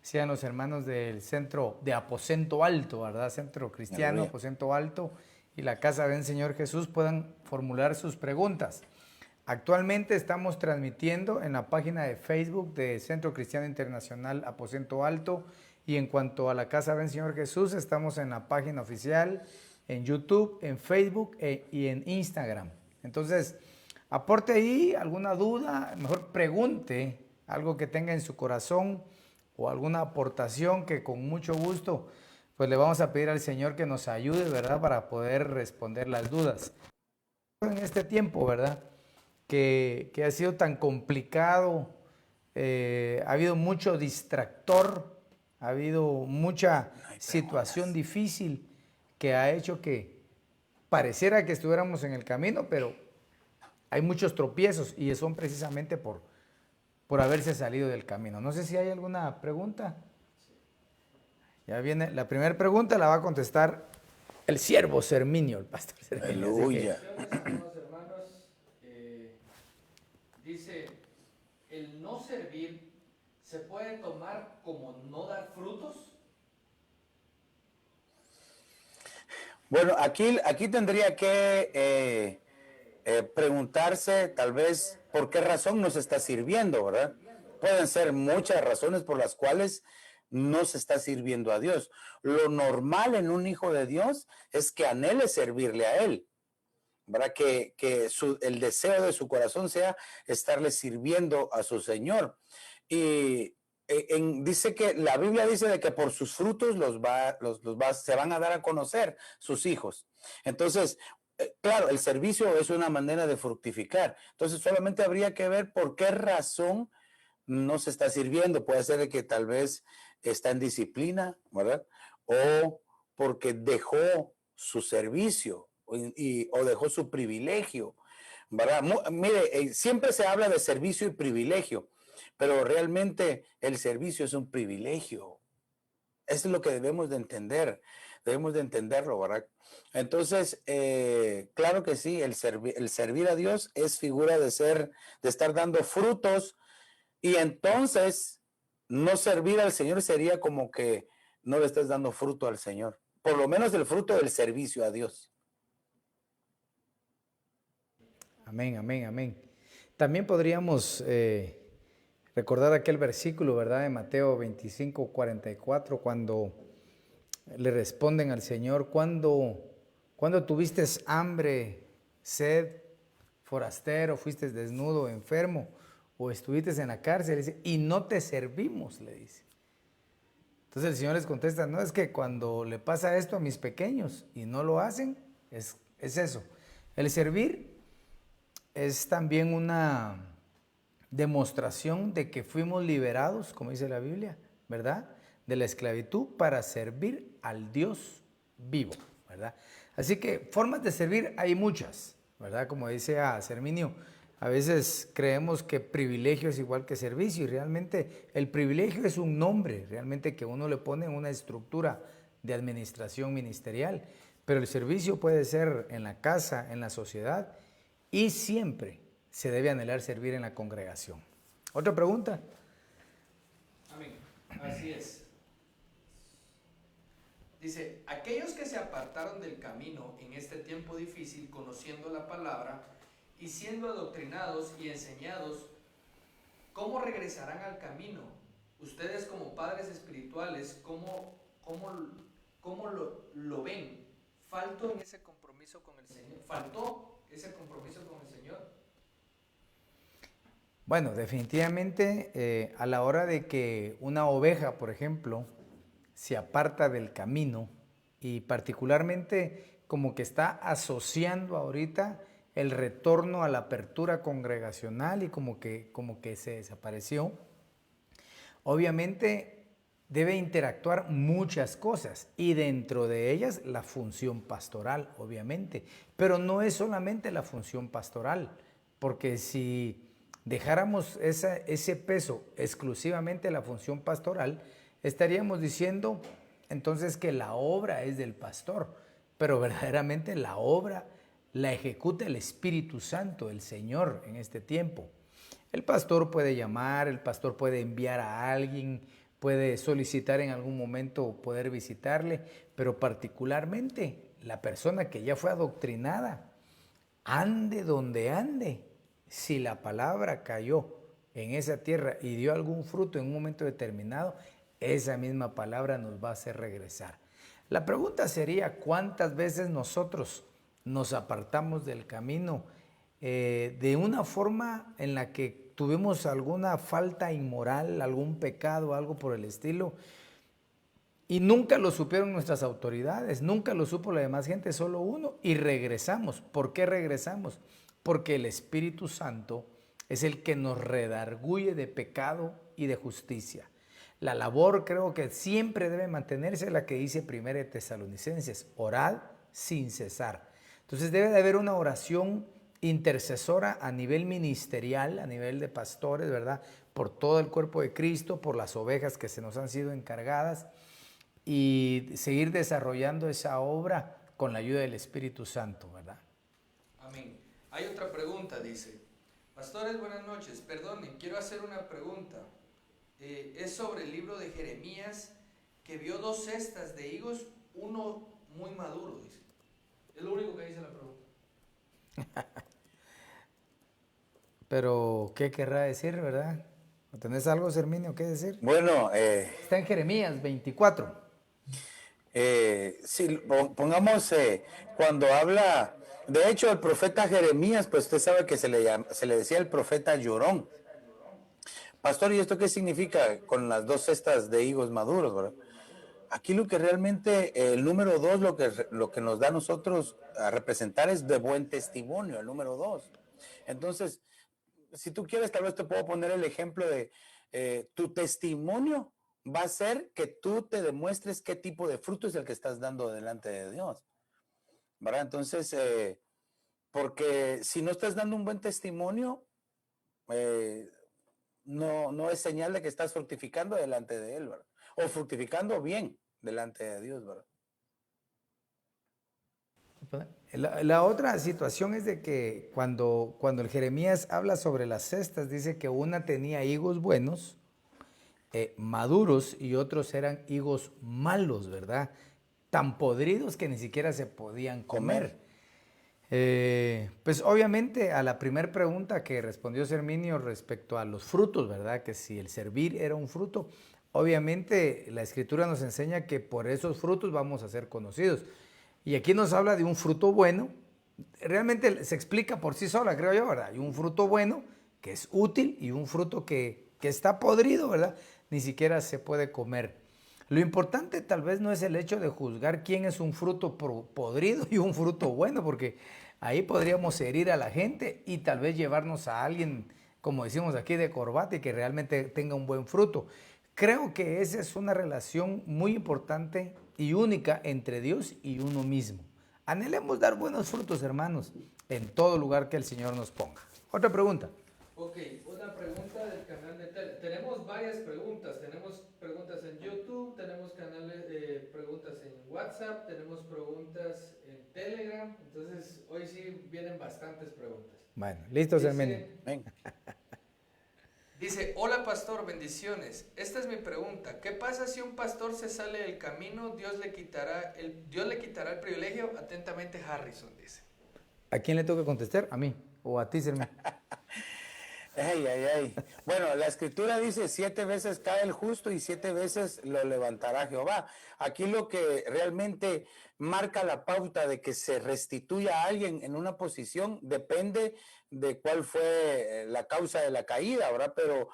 sean los hermanos del centro de Aposento Alto, ¿verdad? Centro Cristiano, Aleluya. Aposento Alto y la Casa del Señor Jesús, puedan formular sus preguntas. Actualmente estamos transmitiendo en la página de Facebook de Centro Cristiano Internacional Aposento Alto, y en cuanto a la Casa del Señor Jesús, estamos en la página oficial, en YouTube, en Facebook y en Instagram. Entonces, aporte ahí alguna duda, mejor pregunte algo que tenga en su corazón o alguna aportación que con mucho gusto pues le vamos a pedir al Señor que nos ayude, ¿verdad? Para poder responder las dudas. En este tiempo, ¿verdad? Que ha sido tan complicado, ha habido mucho distractor, ha habido mucha situación difícil que ha hecho que pareciera que estuviéramos en el camino, pero hay muchos tropiezos y son precisamente por haberse salido del camino. No sé si hay alguna pregunta. Ya viene, la primera pregunta la va a contestar el siervo Serminio, el pastor Serminio. Aleluya. Hermanos, dice, el no servir se puede tomar como no dar frutos. Bueno, aquí tendría que preguntarse tal vez por qué razón nos está sirviendo, ¿verdad? Pueden ser muchas razones por las cuales no se está sirviendo a Dios. Lo normal en un hijo de Dios es que anhele servirle a Él, ¿verdad? Que el deseo de su corazón sea estarle sirviendo a su Señor. Y dice que la Biblia dice de que por sus frutos se van a dar a conocer sus hijos. Entonces, claro, el servicio es una manera de fructificar. Entonces, solamente habría que ver por qué razón no se está sirviendo. Puede ser de que tal vez está en disciplina, ¿verdad? O porque dejó su servicio o dejó su privilegio, ¿verdad? Mire, siempre se habla de servicio y privilegio, pero realmente el servicio es un privilegio. Eso es lo que debemos de entender, debemos de entenderlo, ¿verdad? Entonces, claro que sí, el servir a Dios es figura de estar dando frutos, y entonces no servir al Señor sería como que no le estás dando fruto al Señor, por lo menos el fruto del servicio a Dios. Amén, amén, amén. También podríamos recordar aquel versículo, ¿verdad? De Mateo 25:44, cuando le responden al Señor, cuando tuviste hambre, sed, forastero, fuiste desnudo, enfermo, o estuviste en la cárcel, dice, y no te servimos, le dice. Entonces el Señor les contesta, no, es que cuando le pasa esto a mis pequeños y no lo hacen, es eso. El servir es también una demostración de que fuimos liberados, como dice la Biblia, ¿verdad? De la esclavitud para servir al Dios vivo, ¿verdad? Así que formas de servir hay muchas, ¿verdad? Como dice a Serminio, a veces creemos que privilegio es igual que servicio, y realmente el privilegio es un nombre, realmente que uno le pone en una estructura de administración ministerial, pero el servicio puede ser en la casa, en la sociedad, y siempre se debe anhelar servir en la congregación. ¿Otra pregunta? Amén. Así es. Dice, aquellos que se apartaron del camino en este tiempo difícil, conociendo la palabra y siendo adoctrinados y enseñados ¿cómo regresarán al camino? Ustedes como padres espirituales, ¿cómo lo ven? ¿Faltó ese compromiso con el Señor? ¿Faltó ese compromiso con el Señor? Bueno, definitivamente a la hora de que una oveja, por ejemplo, se aparta del camino y particularmente como que está asociando ahorita el retorno a la apertura congregacional y como que se desapareció, obviamente debe interactuar muchas cosas y dentro de ellas la función pastoral, obviamente, pero no es solamente la función pastoral, porque si dejáramos ese peso exclusivamente a la función pastoral, estaríamos diciendo entonces que la obra es del pastor, pero verdaderamente la obra la ejecuta el Espíritu Santo, el Señor, en este tiempo. El pastor puede llamar, el pastor puede enviar a alguien, puede solicitar en algún momento poder visitarle, pero particularmente la persona que ya fue adoctrinada, ande donde ande, si la palabra cayó en esa tierra y dio algún fruto en un momento determinado, esa misma palabra nos va a hacer regresar. La pregunta sería, ¿cuántas veces nosotros nos apartamos del camino de una forma en la que tuvimos alguna falta inmoral, algún pecado, algo por el estilo, y nunca lo supieron nuestras autoridades, nunca lo supo la demás gente, solo uno, y regresamos? ¿Por qué regresamos? Porque el Espíritu Santo es el que nos redarguye de pecado y de justicia. La labor creo que siempre debe mantenerse la que dice 1 Tesalonicenses, orad sin cesar. Entonces debe de haber una oración intercesora a nivel ministerial, a nivel de pastores, ¿verdad? Por todo el cuerpo de Cristo, por las ovejas que se nos han sido encargadas y seguir desarrollando esa obra con la ayuda del Espíritu Santo, ¿verdad? Amén. Hay otra pregunta, dice. Pastores, buenas noches. Perdonen, quiero hacer una pregunta. Es sobre el libro de Jeremías, que vio 2 cestas de higos, uno muy maduro, dice. Es lo único que dice la pregunta. Pero, ¿qué querrá decir, verdad? ¿Tenés algo, Serminio, qué decir? Bueno, Está en Jeremías 24. sí, pongamos cuando habla, de hecho el profeta Jeremías, pues usted sabe que se le decía el profeta llorón. Pastor, ¿y esto qué significa con las 2 cestas de higos maduros, verdad? Aquí lo que realmente, el número 2, lo que nos da a nosotros a representar es de buen testimonio, el número 2. Entonces, si tú quieres, tal vez te puedo poner el ejemplo de tu testimonio va a ser que tú te demuestres qué tipo de fruto es el que estás dando delante de Dios, ¿verdad? Entonces, porque si no estás dando un buen testimonio, no es señal de que estás fructificando delante de Él, ¿verdad? O fructificando bien delante de Dios, ¿verdad? La otra situación es de que cuando el Jeremías habla sobre las cestas, dice que una tenía higos buenos, maduros, y otros eran higos malos, ¿verdad? Tan podridos que ni siquiera se podían comer. Pues obviamente a la primera pregunta que respondió Serminio respecto a los frutos, ¿verdad? Que si el servir era un fruto, obviamente la Escritura nos enseña que por esos frutos vamos a ser conocidos. Y aquí nos habla de un fruto bueno, realmente se explica por sí sola, creo yo, ¿verdad? Hay un fruto bueno que es útil y un fruto que está podrido, ¿verdad? Ni siquiera se puede comer. Lo importante tal vez no es el hecho de juzgar quién es un fruto podrido y un fruto bueno, porque ahí podríamos herir a la gente y tal vez llevarnos a alguien, como decimos aquí, de corbata y que realmente tenga un buen fruto. Creo que esa es una relación muy importante y única entre Dios y uno mismo. Anhelemos dar buenos frutos, hermanos, en todo lugar que el Señor nos ponga. Otra pregunta. Ok, una pregunta del canal de Telegram. Tenemos varias preguntas. Tenemos preguntas en YouTube, tenemos preguntas en WhatsApp, tenemos preguntas en Telegram. Entonces, hoy sí vienen bastantes preguntas. Bueno, listos, hermano. Dice, hola pastor, bendiciones. Esta es mi pregunta. ¿Qué pasa si un pastor se sale del camino? Dios le quitará el privilegio. Atentamente, Harrison, dice. ¿A quién le toca contestar? ¿A mí o a ti, Sermín? Ay, ay, ay. Bueno, la escritura dice 7 veces cae el justo y 7 veces lo levantará Jehová. Aquí lo que realmente marca la pauta de que se restituya a alguien en una posición depende de cuál fue la causa de la caída, ¿verdad? Pero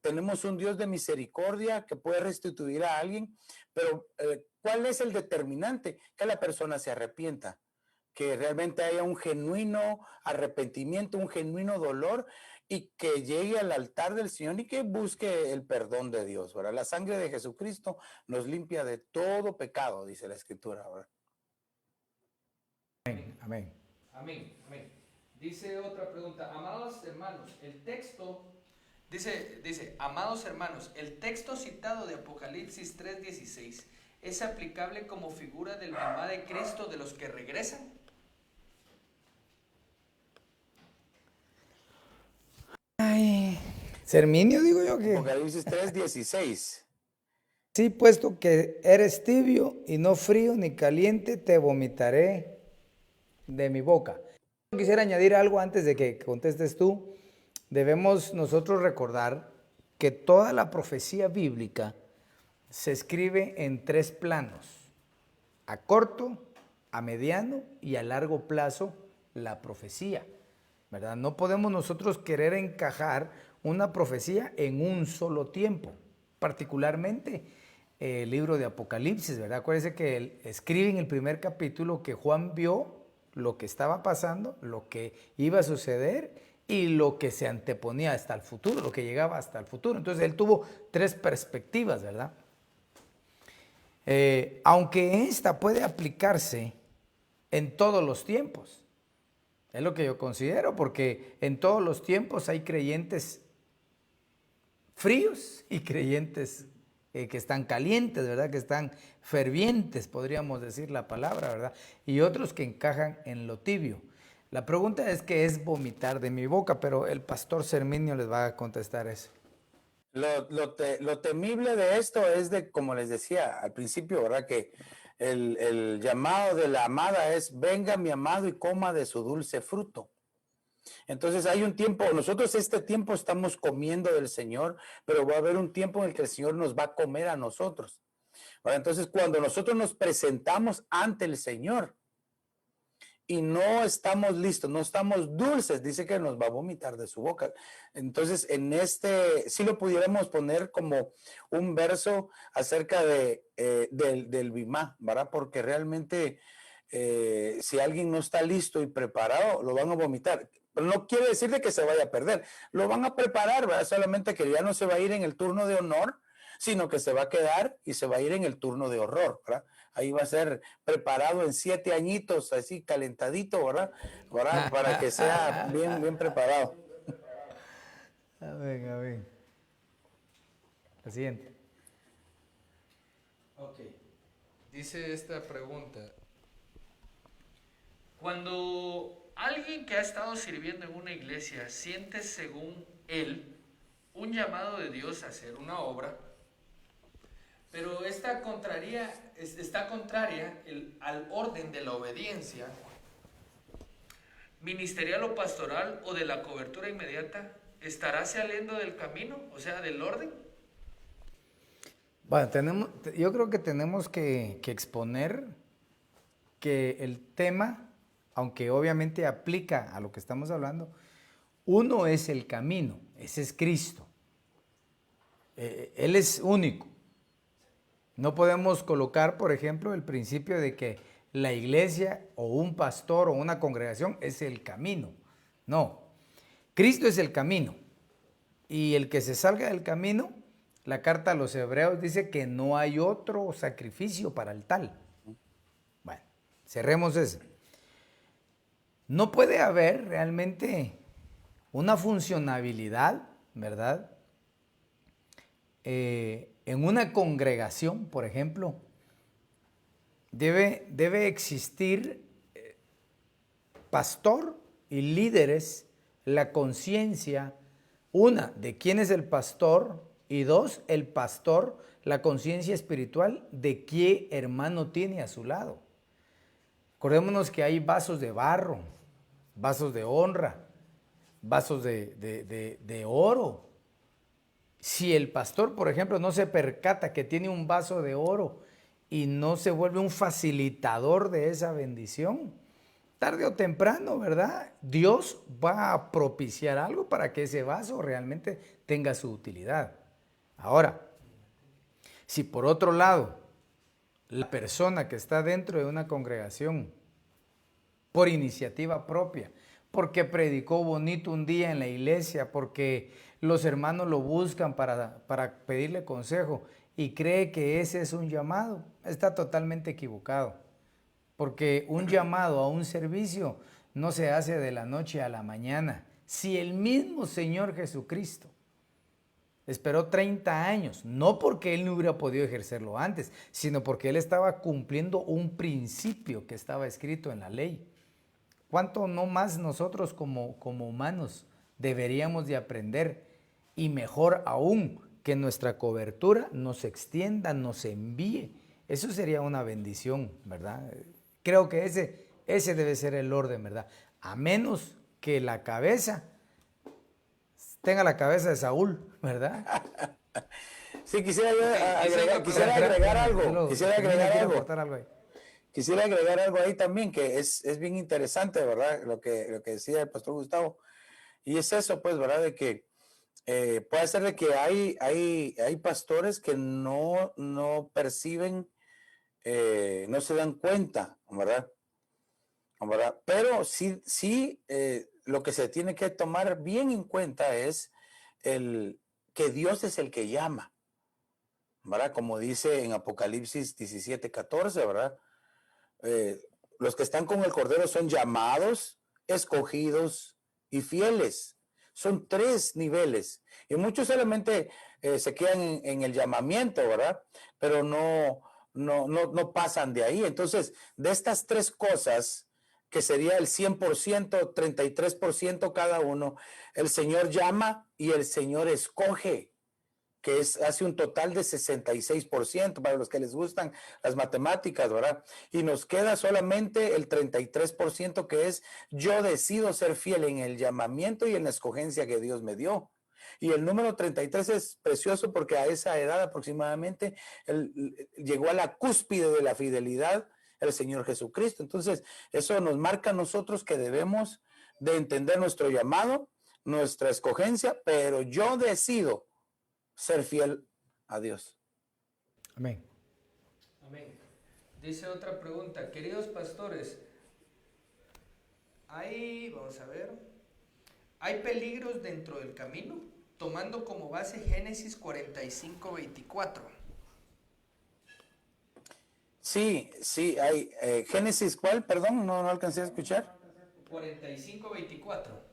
tenemos un Dios de misericordia que puede restituir a alguien, pero ¿cuál es el determinante? Que la persona se arrepienta, que realmente haya un genuino arrepentimiento, un genuino dolor y que llegue al altar del Señor y que busque el perdón de Dios, ¿verdad? La sangre de Jesucristo nos limpia de todo pecado, dice la Escritura, ¿verdad? Amén. Amén, amén. Dice otra pregunta, amados hermanos, el texto, amados hermanos, el texto citado de Apocalipsis 3:16 es aplicable como figura del mamá de Cristo de los que regresan. Serminio, digo yo que Apocalipsis 3:16. sí, puesto que eres tibio y no frío ni caliente, te vomitaré de mi boca. Quisiera añadir algo antes de que contestes tú. Debemos nosotros recordar que toda la profecía bíblica se escribe en 3 planos: a corto, a mediano y a largo plazo la profecía, ¿verdad? No podemos nosotros querer encajar una profecía en un solo tiempo, particularmente el libro de Apocalipsis, ¿verdad? Acuérdense que escribe en el primer capítulo que Juan vio lo que estaba pasando, lo que iba a suceder y lo que se anteponía hasta el futuro, lo que llegaba hasta el futuro. Entonces él tuvo 3 perspectivas, ¿verdad? Aunque esta puede aplicarse en todos los tiempos, es lo que yo considero, porque en todos los tiempos hay creyentes fríos y creyentes que están calientes, ¿verdad? Que están fervientes, podríamos decir la palabra, ¿verdad? Y otros que encajan en lo tibio. La pregunta es qué es vomitar de mi boca, pero el pastor Serminio les va a contestar eso. Lo temible de esto es de, como les decía al principio, ¿verdad? Que el llamado de la amada es: venga mi amado y coma de su dulce fruto. Entonces hay un tiempo, nosotros este tiempo estamos comiendo del Señor, pero va a haber un tiempo en el que el Señor nos va a comer a nosotros. ¿Verdad? Entonces cuando nosotros nos presentamos ante el Señor y no estamos listos, no estamos dulces, dice que nos va a vomitar de su boca. Entonces si lo pudiéramos poner como un verso acerca del Bimá, ¿verdad? Porque realmente si alguien no está listo y preparado, lo van a vomitar. Pero no quiere decir de que se vaya a perder, lo van a preparar, ¿verdad? Solamente que ya no se va a ir en el turno de honor, sino que se va a quedar y se va a ir en el turno de horror, ¿verdad? Ahí va a ser preparado en 7 añitos, así calentadito, ¿verdad? Para que sea bien, bien preparado. Amén, amén. La siguiente. Ok. Dice esta pregunta. Cuando alguien que ha estado sirviendo en una iglesia siente, según él, un llamado de Dios a hacer una obra, pero está contraria al orden de la obediencia ministerial o pastoral o de la cobertura inmediata, ¿estará saliendo del camino, o sea, del orden? Bueno, yo creo que tenemos que exponer que el tema, aunque obviamente aplica a lo que estamos hablando, uno es el camino, ese es Cristo. Él es único. No podemos colocar, por ejemplo, el principio de que la iglesia o un pastor o una congregación es el camino. No, Cristo es el camino. Y el que se salga del camino, la carta a los Hebreos dice que no hay otro sacrificio para el tal. Bueno, cerremos eso. No puede haber realmente una funcionabilidad, ¿verdad? En una congregación, por ejemplo, debe existir pastor y líderes, la conciencia, una, de quién es el pastor, y dos, el pastor, la conciencia espiritual de qué hermano tiene a su lado. Acordémonos que hay vasos de barro, vasos de honra, vasos de oro. Si el pastor, por ejemplo, no se percata que tiene un vaso de oro y no se vuelve un facilitador de esa bendición, tarde o temprano, ¿verdad? Dios va a propiciar algo para que ese vaso realmente tenga su utilidad. Ahora, si por otro lado, la persona que está dentro de una congregación, por iniciativa propia, porque predicó bonito un día en la iglesia, porque los hermanos lo buscan para pedirle consejo y cree que ese es un llamado, está totalmente equivocado. Porque un llamado a un servicio no se hace de la noche a la mañana. Si el mismo Señor Jesucristo esperó 30 años, no porque Él no hubiera podido ejercerlo antes, sino porque Él estaba cumpliendo un principio que estaba escrito en la ley. ¿Cuánto no más nosotros como humanos deberíamos de aprender? Y mejor aún, que nuestra cobertura nos extienda, nos envíe. Eso sería una bendición, ¿verdad? Creo que ese debe ser el orden, ¿verdad? A menos que la cabeza tenga la cabeza de Saúl, ¿verdad? Sí, quisiera agregar algo. Quisiera agregar algo ahí también, que es bien interesante, ¿verdad? Lo que decía el pastor Gustavo. Y es eso, pues, ¿verdad? De que puede ser de que hay pastores que no perciben, no se dan cuenta, ¿verdad? Pero sí, lo que se tiene que tomar bien en cuenta es que Dios es el que llama, ¿verdad? Como dice en Apocalipsis 17:14, ¿verdad? Los que están con el Cordero son llamados, escogidos y fieles. Son 3 niveles. Y muchos solamente se quedan en el llamamiento, ¿verdad? Pero no pasan de ahí. Entonces, de estas 3 cosas, que sería el 100%, 33% cada uno, el Señor llama y el Señor escoge, que hace un total de 66% para los que les gustan las matemáticas, ¿verdad? Y nos queda solamente el 33% que es yo decido ser fiel en el llamamiento y en la escogencia que Dios me dio. Y el número 33 es precioso porque a esa edad aproximadamente llegó a la cúspide de la fidelidad el Señor Jesucristo. Entonces, eso nos marca a nosotros que debemos de entender nuestro llamado, nuestra escogencia, pero yo decido ser fiel a Dios. Amén. Amén. Dice otra pregunta, queridos pastores, vamos a ver, ¿hay peligros dentro del camino? Tomando como base Génesis 45:24. Sí, hay. Génesis, ¿cuál? Perdón, no alcancé a escuchar. 45:24.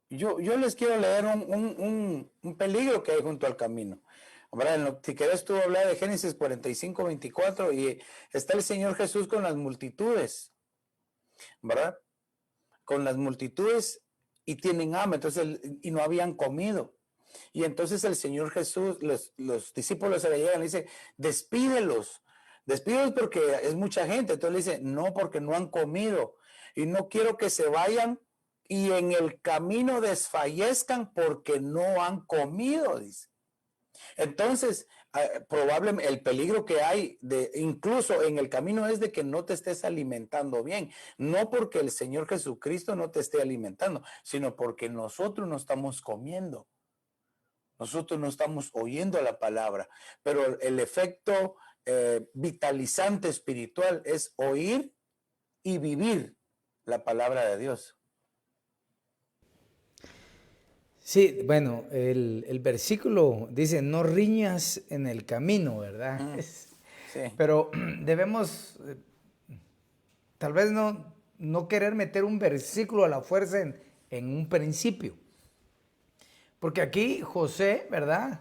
Yo les quiero leer un peligro que hay junto al camino. Si querés tú hablar de Génesis 45:24 y está el Señor Jesús con las multitudes, ¿verdad? Con las multitudes y tienen hambre, entonces, y no habían comido. Y entonces el Señor Jesús, los discípulos se le llegan y le dice, despídelos porque es mucha gente. Entonces le dice, no, porque no han comido y no quiero que se vayan y en el camino desfallezcan porque no han comido, dice. Entonces, probablemente el peligro que hay incluso en el camino es de que no te estés alimentando bien, no porque el Señor Jesucristo no te esté alimentando, sino porque nosotros no estamos comiendo. Nosotros no estamos oyendo la palabra, pero el efecto vitalizante espiritual es oír y vivir la palabra de Dios. Sí, bueno, el versículo dice, no riñas en el camino, ¿verdad? Sí. Pero debemos, tal vez no querer meter un versículo a la fuerza en un principio. Porque aquí José, ¿verdad?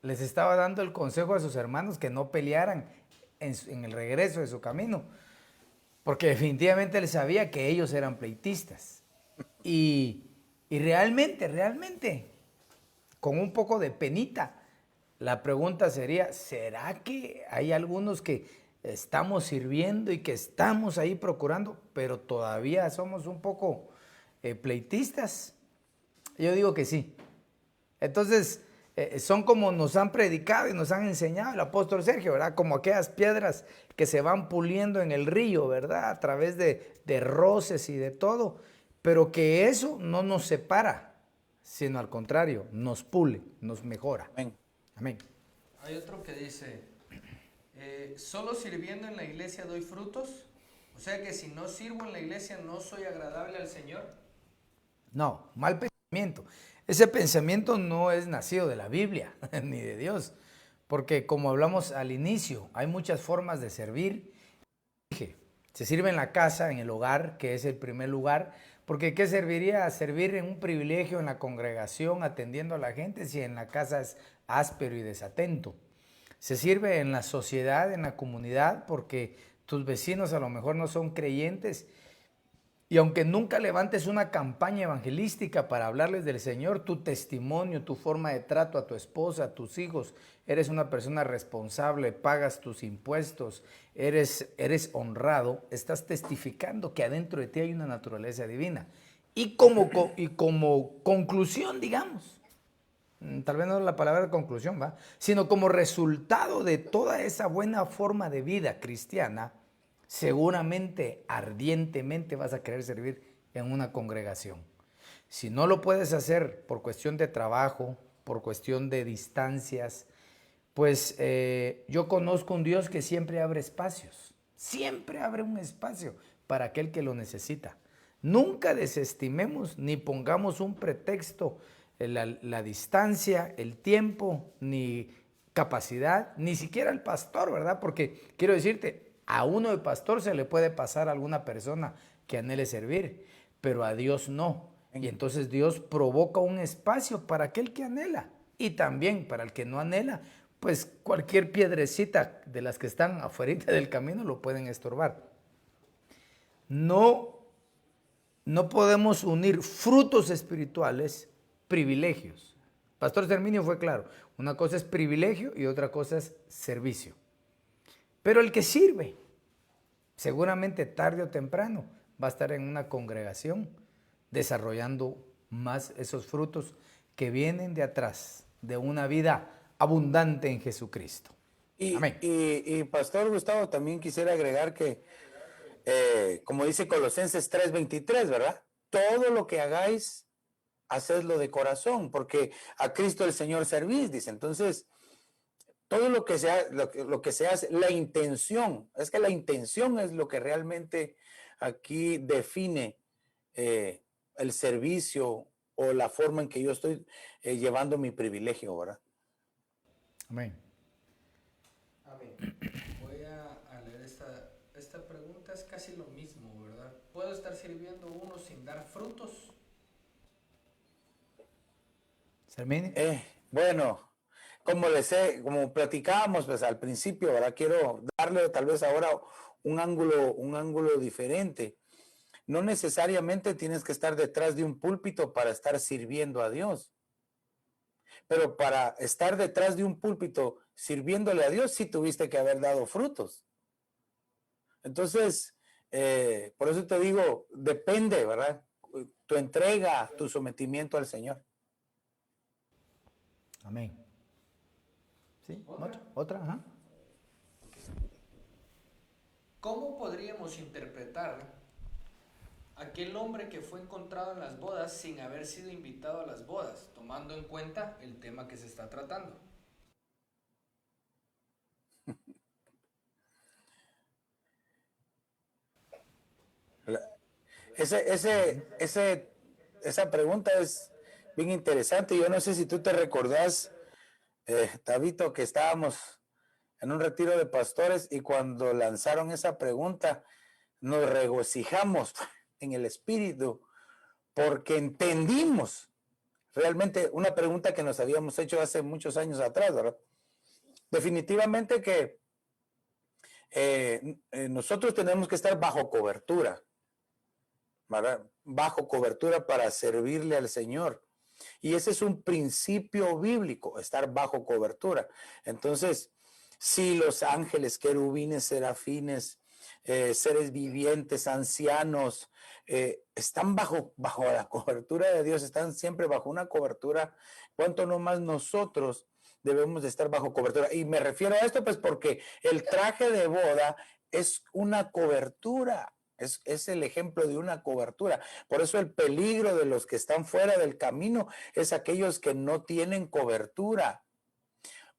Les estaba dando el consejo a sus hermanos que no pelearan en el regreso de su camino. Porque definitivamente él sabía que ellos eran pleitistas. Y realmente, con un poco de penita, la pregunta sería, ¿será que hay algunos que estamos sirviendo y que estamos ahí procurando, pero todavía somos un poco pleitistas. Yo digo que sí. Entonces, son como nos han predicado y nos han enseñado el apóstol Sergio, ¿verdad? Como aquellas piedras que se van puliendo en el río, ¿verdad? A través de roces y de todo, pero que eso no nos separa, sino al contrario, nos pule, nos mejora. Amén. Amén. Hay otro que dice, ¿solo sirviendo en la iglesia doy frutos? O sea que si no sirvo en la iglesia no soy agradable al Señor. No, mal pensamiento. Ese pensamiento no es nacido de la Biblia ni de Dios, porque como hablamos al inicio, hay muchas formas de servir. Se sirve en la casa, en el hogar, que es el primer lugar, porque ¿qué serviría servir en un privilegio en la congregación atendiendo a la gente si en la casa es áspero y desatento? Se sirve en la sociedad, en la comunidad, porque tus vecinos a lo mejor no son creyentes. Y aunque nunca levantes una campaña evangelística para hablarles del Señor, tu testimonio, tu forma de trato a tu esposa, a tus hijos, eres una persona responsable, pagas tus impuestos, eres honrado, estás testificando que adentro de ti hay una naturaleza divina. Y como conclusión, digamos, tal vez no es la palabra conclusión, ¿va? Sino como resultado de toda esa buena forma de vida cristiana, seguramente, ardientemente vas a querer servir en una congregación. Si no lo puedes hacer por cuestión de trabajo, por cuestión de distancias, pues yo conozco un Dios que siempre abre espacios, siempre abre un espacio para aquel que lo necesita. Nunca desestimemos ni pongamos un pretexto, la distancia, el tiempo, ni capacidad, ni siquiera el pastor, ¿verdad? Porque quiero decirte, a uno de pastor se le puede pasar a alguna persona que anhele servir, pero a Dios no. Y entonces Dios provoca un espacio para aquel que anhela y también para el que no anhela, pues cualquier piedrecita de las que están afuera del camino lo pueden estorbar. No podemos unir frutos espirituales, privilegios. Pastor Serminio fue claro, una cosa es privilegio y otra cosa es servicio. Pero el que sirve, seguramente tarde o temprano, va a estar en una congregación desarrollando más esos frutos que vienen de atrás, de una vida abundante en Jesucristo. Amén. Y Pastor Gustavo, también quisiera agregar que, como dice Colosenses 3:23, ¿verdad? Todo lo que hagáis, hacedlo de corazón, porque a Cristo el Señor servís, dice. Entonces, todo lo que se hace, la intención, es que la intención es lo que realmente aquí define el servicio o la forma en que yo estoy llevando mi privilegio, ¿verdad? Amén. Amén. Voy a leer esta pregunta, es casi lo mismo, ¿verdad? ¿Puedo estar sirviendo uno sin dar frutos? Serminio. Bueno, como platicábamos pues, al principio, ¿verdad? Quiero darle tal vez ahora un ángulo diferente. No necesariamente tienes que estar detrás de un púlpito para estar sirviendo a Dios. Pero para estar detrás de un púlpito sirviéndole a Dios, sí tuviste que haber dado frutos. Entonces, por eso te digo, depende, ¿verdad? Tu entrega, tu sometimiento al Señor. Amén. ¿Sí? ¿Otra? Ajá. ¿Cómo podríamos interpretar aquel hombre que fue encontrado en las bodas sin haber sido invitado a las bodas, tomando en cuenta el tema que se está tratando? Esa pregunta es bien interesante. Yo no sé si tú te recordás, Tabito, que estábamos en un retiro de pastores y cuando lanzaron esa pregunta nos regocijamos en el espíritu porque entendimos realmente una pregunta que nos habíamos hecho hace muchos años atrás, ¿verdad? Definitivamente que nosotros tenemos que estar bajo cobertura, ¿verdad? Bajo cobertura para servirle al Señor. Y ese es un principio bíblico, estar bajo cobertura. Entonces, Sí, los ángeles, querubines, serafines, seres vivientes, ancianos, están bajo la cobertura de Dios, están siempre bajo una cobertura. ¿Cuánto no más nosotros debemos de estar bajo cobertura? Y me refiero a esto pues porque el traje de boda es una cobertura. Es el ejemplo de una cobertura. Por eso el peligro de los que están fuera del camino es aquellos que no tienen cobertura,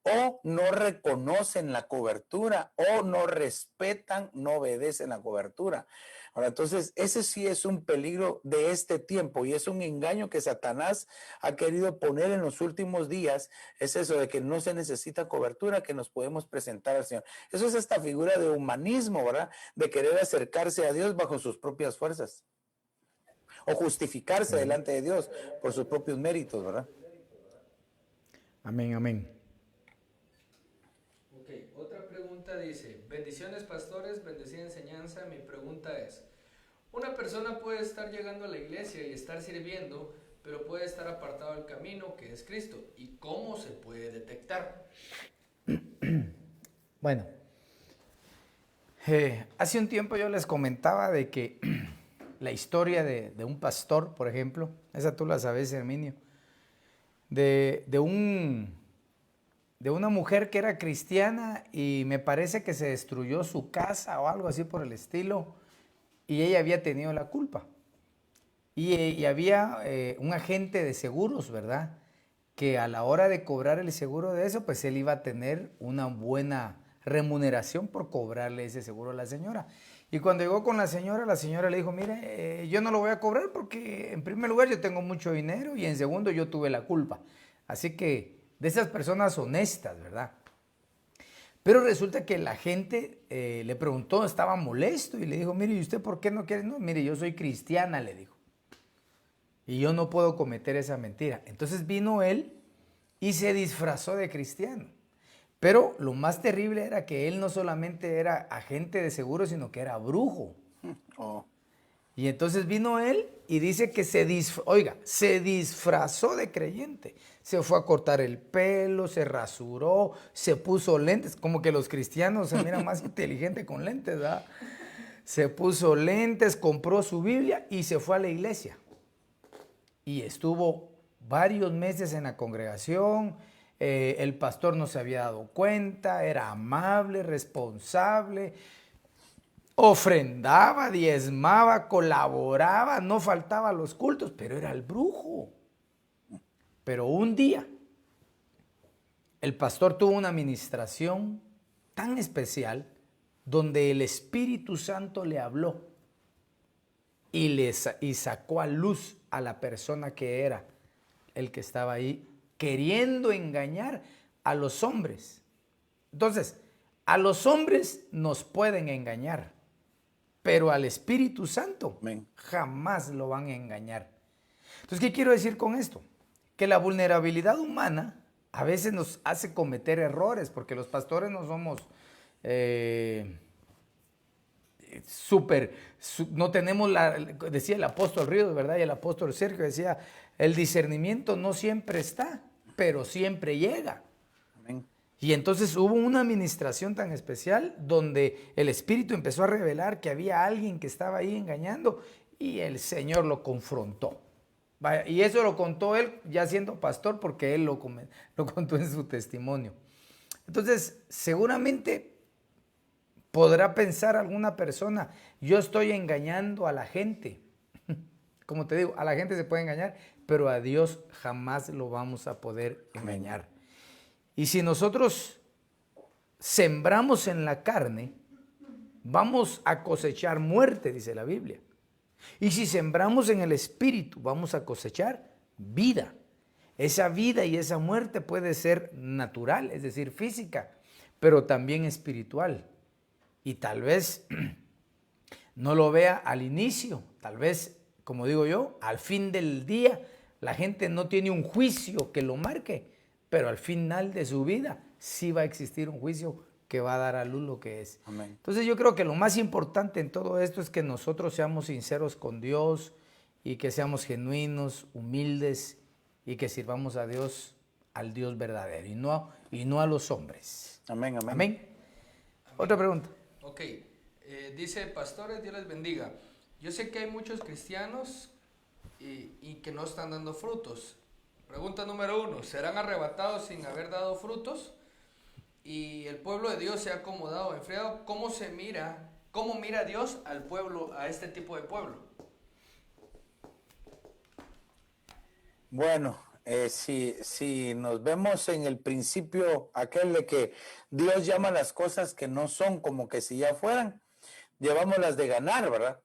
o no reconocen la cobertura, o no respetan, no obedecen la cobertura. Ahora, entonces, ese sí es un peligro de este tiempo y es un engaño que Satanás ha querido poner en los últimos días. Es eso de que no se necesita cobertura, que nos podemos presentar al Señor. Eso es esta figura de humanismo, ¿verdad? De querer acercarse a Dios bajo sus propias fuerzas o justificarse delante de Dios por sus propios méritos, ¿verdad? Amén, amén. Ok, otra pregunta dice, bendiciones pastores, bendecida enseñanza. Mi pregunta es, una persona puede estar llegando a la iglesia y estar sirviendo, pero puede estar apartado del camino que es Cristo. ¿Y cómo se puede detectar? Bueno, hace un tiempo yo les comentaba de que la historia de un pastor, por ejemplo, esa tú la sabes, Herminio, de una mujer que era cristiana y me parece que se destruyó su casa o algo así por el estilo, y ella había tenido la culpa. Y había un agente de seguros, ¿verdad? Que a la hora de cobrar el seguro de eso, pues él iba a tener una buena remuneración por cobrarle ese seguro a la señora. Y cuando llegó con la señora le dijo, mire, yo no lo voy a cobrar porque en primer lugar yo tengo mucho dinero y en segundo yo tuve la culpa. Así que de esas personas honestas, ¿verdad? Pero resulta que la gente le preguntó, estaba molesto y le dijo, mire, ¿y usted por qué no quiere? No, mire, yo soy cristiana, le dijo. Y yo no puedo cometer esa mentira. Entonces vino él y se disfrazó de cristiano. Pero lo más terrible era que él no solamente era agente de seguro, sino que era brujo. Oh. Y entonces vino él y dice que se disfrazó de creyente. Se fue a cortar el pelo, se rasuró, se puso lentes. Como que los cristianos se miran más inteligentes con lentes, ¿verdad? Se puso lentes, compró su Biblia y se fue a la iglesia. Y estuvo varios meses en la congregación. El pastor no se había dado cuenta, era amable, responsable, ofrendaba, diezmaba, colaboraba, no faltaba a los cultos, pero era el brujo. Pero un día el pastor tuvo una administración tan especial donde el Espíritu Santo le habló y sacó a luz a la persona que era el que estaba ahí queriendo engañar a los hombres. Entonces, a los hombres nos pueden engañar, pero al Espíritu Santo jamás lo van a engañar. Entonces, ¿qué quiero decir con esto? Que la vulnerabilidad humana a veces nos hace cometer errores, porque los pastores no somos no tenemos decía el apóstol Ríos, ¿verdad? Y el apóstol Sergio decía, el discernimiento no siempre está, pero siempre llega. Amén. Y entonces hubo una administración tan especial donde el Espíritu empezó a revelar que había alguien que estaba ahí engañando y el Señor lo confrontó. Vaya, y eso lo contó él ya siendo pastor porque él lo contó en su testimonio. Entonces, seguramente podrá pensar alguna persona, yo estoy engañando a la gente. Como te digo, a la gente se puede engañar, pero a Dios jamás lo vamos a poder engañar. Y si nosotros sembramos en la carne, vamos a cosechar muerte, dice la Biblia. Y si sembramos en el Espíritu, vamos a cosechar vida. Esa vida y esa muerte puede ser natural, es decir, física, pero también espiritual. Y tal vez no lo vea al inicio, tal vez, como digo yo, al fin del día la gente no tiene un juicio que lo marque, pero al final de su vida sí va a existir un juicio que va a dar a luz lo que es. Amén. Entonces yo creo que lo más importante en todo esto es que nosotros seamos sinceros con Dios y que seamos genuinos, humildes y que sirvamos a Dios al Dios verdadero y no a los hombres. Amén, amén. Amén. Otra pregunta. Ok, dice, pastores, Dios les bendiga. Yo sé que hay muchos cristianos y que no están dando frutos. Pregunta número 1, ¿serán arrebatados sin haber dado frutos? Y el pueblo de Dios se ha acomodado, enfriado. ¿Cómo mira Dios al pueblo, a este tipo de pueblo? Bueno, si nos vemos en el principio, aquel de que Dios llama las cosas que no son como que si ya fueran, llevámoslas de ganar, ¿verdad?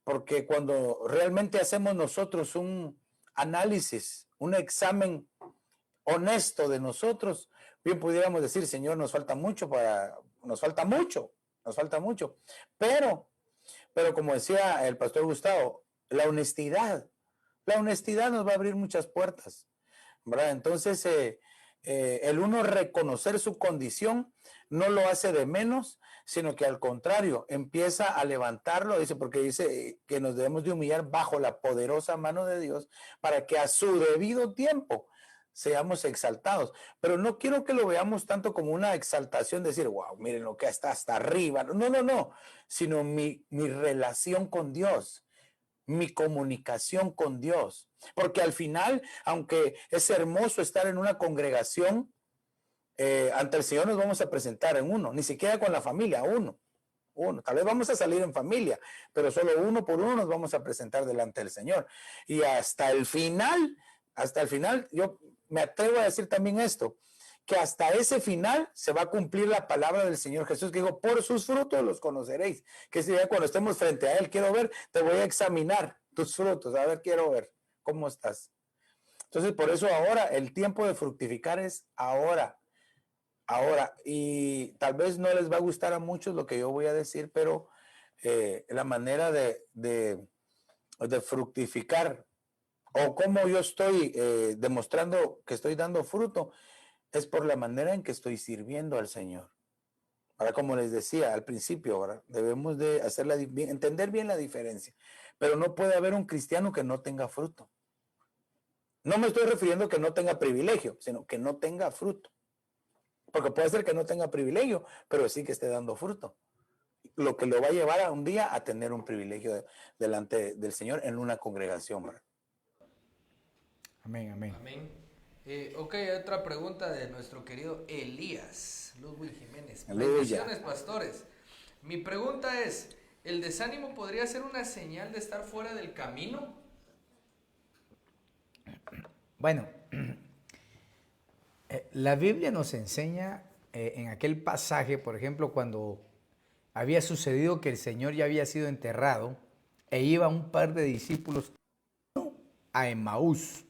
Porque cuando realmente hacemos nosotros un análisis, un examen honesto de nosotros, bien pudiéramos decir, Señor, nos falta mucho, pero como decía el pastor Gustavo, la honestidad nos va a abrir muchas puertas, ¿verdad? Entonces, el uno reconocer su condición no lo hace de menos, sino que al contrario, empieza a levantarlo, porque dice que nos debemos de humillar bajo la poderosa mano de Dios para que a su debido tiempo seamos exaltados. Pero no quiero que lo veamos tanto como una exaltación, decir, wow, miren lo que está hasta arriba. No, sino mi relación con Dios, mi comunicación con Dios. Porque al final, aunque es hermoso estar en una congregación, ante el Señor nos vamos a presentar en uno, ni siquiera con la familia, uno. Tal vez vamos a salir en familia, pero solo uno por uno nos vamos a presentar delante del Señor. Y hasta el final, yo me atrevo a decir también esto, que hasta ese final se va a cumplir la palabra del Señor Jesús, que dijo, por sus frutos los conoceréis. Que si ya cuando estemos frente a Él, quiero ver, te voy a examinar tus frutos, a ver, quiero ver cómo estás. Entonces, por eso ahora, el tiempo de fructificar es ahora, y tal vez no les va a gustar a muchos lo que yo voy a decir, pero la manera de fructificar o cómo yo estoy demostrando que estoy dando fruto es por la manera en que estoy sirviendo al Señor. Ahora, como les decía al principio, ¿verdad? Debemos de entender bien la diferencia, pero no puede haber un cristiano que no tenga fruto. No me estoy refiriendo a que no tenga privilegio, sino que no tenga fruto. Porque puede ser que no tenga privilegio, pero sí que esté dando fruto. Lo que lo va a llevar a un día a tener un privilegio delante del Señor en una congregación, ¿verdad? Amén, amén. Amén. Ok, otra pregunta de nuestro querido Elías Ludwig Jiménez. Aleluya. Bendiciones, pastores. Mi pregunta es, ¿el desánimo podría ser una señal de estar fuera del camino? Bueno, la Biblia nos enseña en aquel pasaje, por ejemplo, cuando había sucedido que el Señor ya había sido enterrado e iba un par de discípulos a Emaús.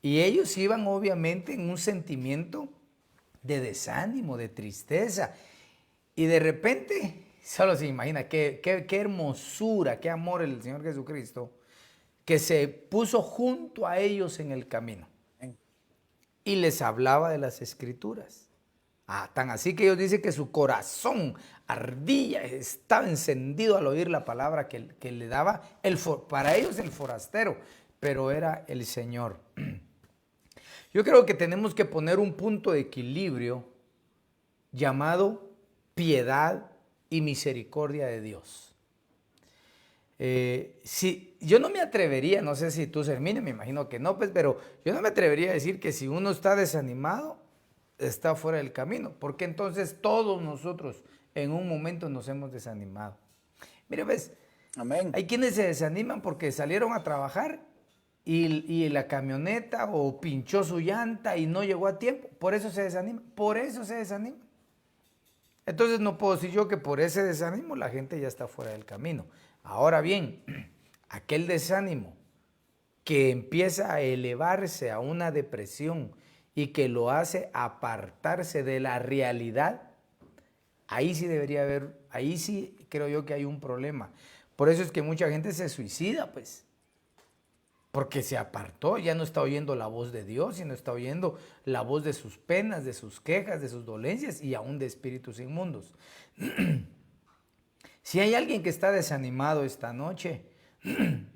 Y ellos iban obviamente en un sentimiento de desánimo, de tristeza. Y de repente, solo se imagina qué hermosura, qué amor el Señor Jesucristo, que se puso junto a ellos en el camino. Y les hablaba de las Escrituras. Tan así que ellos dicen que su corazón ardía, estaba encendido al oír la palabra que le daba, para ellos el forastero, pero era el Señor. Yo creo que tenemos que poner un punto de equilibrio llamado piedad y misericordia de Dios. Yo no me atrevería, no sé si tú, Hermine, me imagino que no, pues, pero yo no me atrevería a decir que si uno está desanimado, está fuera del camino, porque entonces todos nosotros en un momento nos hemos desanimado. Mira, ves, Amén. Hay quienes se desaniman porque salieron a trabajar y la camioneta o pinchó su llanta y no llegó a tiempo, por eso se desanima, Entonces no puedo decir yo que por ese desánimo la gente ya está fuera del camino. Ahora bien, aquel desánimo que empieza a elevarse a una depresión y que lo hace apartarse de la realidad, ahí sí creo yo que hay un problema. Por eso es que mucha gente se suicida, pues, porque se apartó, ya no está oyendo la voz de Dios, sino está oyendo la voz de sus penas, de sus quejas, de sus dolencias y aún de espíritus inmundos. Si hay alguien que está desanimado esta noche,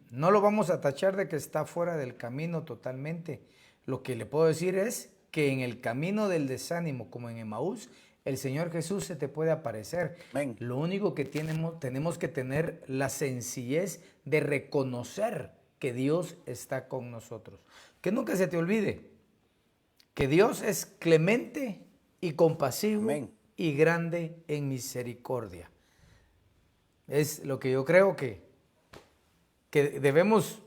no lo vamos a tachar de que está fuera del camino totalmente. Lo que le puedo decir es que en el camino del desánimo, como en Emaús, el Señor Jesús se te puede aparecer. Amén. Lo único que tenemos que tener la sencillez de reconocer que Dios está con nosotros. Que nunca se te olvide que Dios es clemente y compasivo. Amén. Y grande en misericordia. Es lo que yo creo que debemos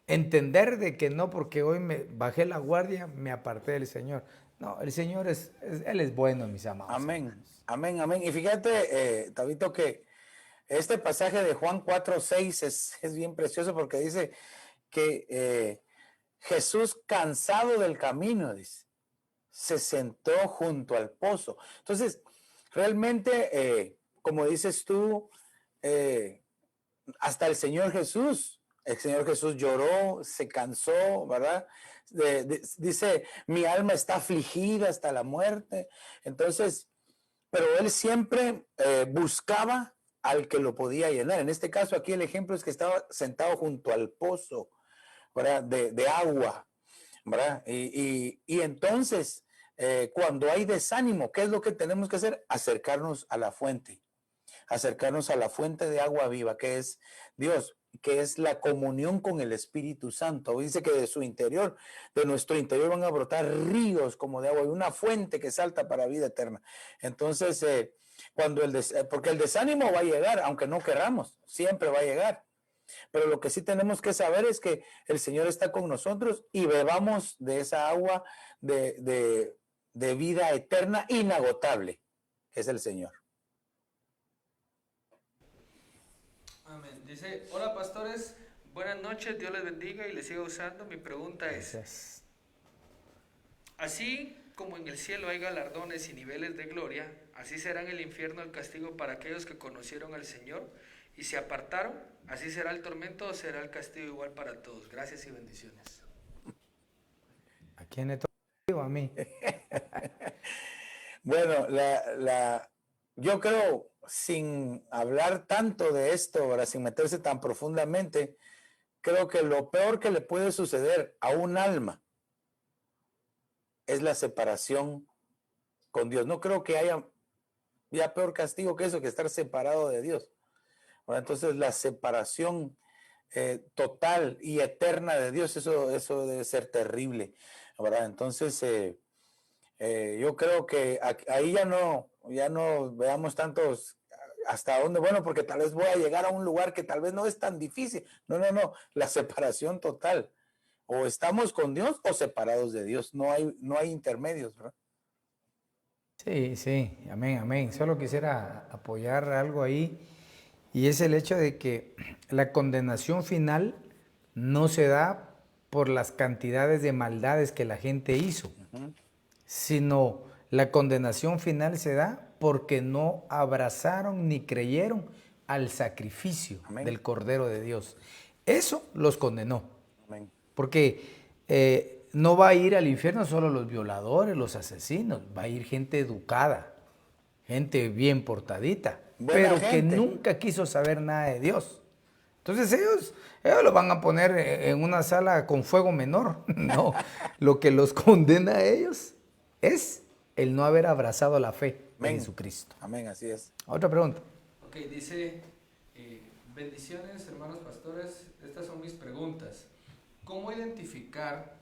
entender, de que no porque hoy me bajé la guardia, me aparté del Señor. No, el Señor Él es bueno, mis amados. Amén, hermanos. amén, amén. Y fíjate, Tabito, que este pasaje de Juan 4:6 es bien precioso, porque dice que Jesús, cansado del camino, dice, se sentó junto al pozo. Entonces, realmente, como dices tú, hasta el Señor Jesús lloró, se cansó, ¿verdad? Dice, mi alma está afligida hasta la muerte. Entonces, pero él siempre buscaba al que lo podía llenar. En este caso, aquí el ejemplo es que estaba sentado junto al pozo, ¿verdad? De agua, ¿verdad? Y entonces, cuando hay desánimo, ¿qué es lo que tenemos que hacer? Acercarnos a la fuente de agua viva, que es Dios, que es la comunión con el Espíritu Santo. Dice que de nuestro interior van a brotar ríos como de agua, y una fuente que salta para vida eterna. Entonces, porque el desánimo va a llegar, aunque no queramos, siempre va a llegar. Pero lo que sí tenemos que saber es que el Señor está con nosotros, y bebamos de esa agua de vida eterna inagotable, que es el Señor. Amén. Dice, hola pastores, buenas noches, Dios les bendiga y les siga usando. Mi pregunta es, Gracias. así como en el cielo hay galardones y niveles de gloria, así será en el infierno el castigo para aquellos que conocieron al Señor y se apartaron. Así será el tormento o será el castigo igual para todos. Gracias y bendiciones. ¿A quién le toca? A mí. Bueno, yo creo, sin hablar tanto de esto, ¿verdad? Sin meterse tan profundamente, creo que lo peor que le puede suceder a un alma es la separación con Dios. No creo que haya ya peor castigo que eso, que estar separado de Dios. Bueno, entonces la separación total y eterna de Dios, eso debe ser terrible, ¿verdad? Entonces, yo creo que ahí ya no veamos tantos hasta dónde, bueno, porque tal vez voy a llegar a un lugar que tal vez no es tan difícil. No, la separación total. O estamos con Dios o separados de Dios. No hay intermedios, ¿verdad? Sí, amén, amén. Solo quisiera apoyar algo ahí, y es el hecho de que la condenación final no se da por las cantidades de maldades que la gente hizo, sino la condenación final se da porque no abrazaron ni creyeron al sacrificio Amén. del Cordero de Dios. Eso los condenó. Amén. Porque no va a ir al infierno solo los violadores, los asesinos, va a ir gente educada, gente bien portadita, Buena pero gente. que nunca quiso saber nada de Dios. Entonces ellos lo van a poner en una sala con fuego menor. No, lo que los condena a ellos es el no haber abrazado la fe de Amén. Jesucristo. Amén, así es. Otra pregunta. Ok, dice, bendiciones hermanos pastores, estas son mis preguntas. ¿Cómo identificar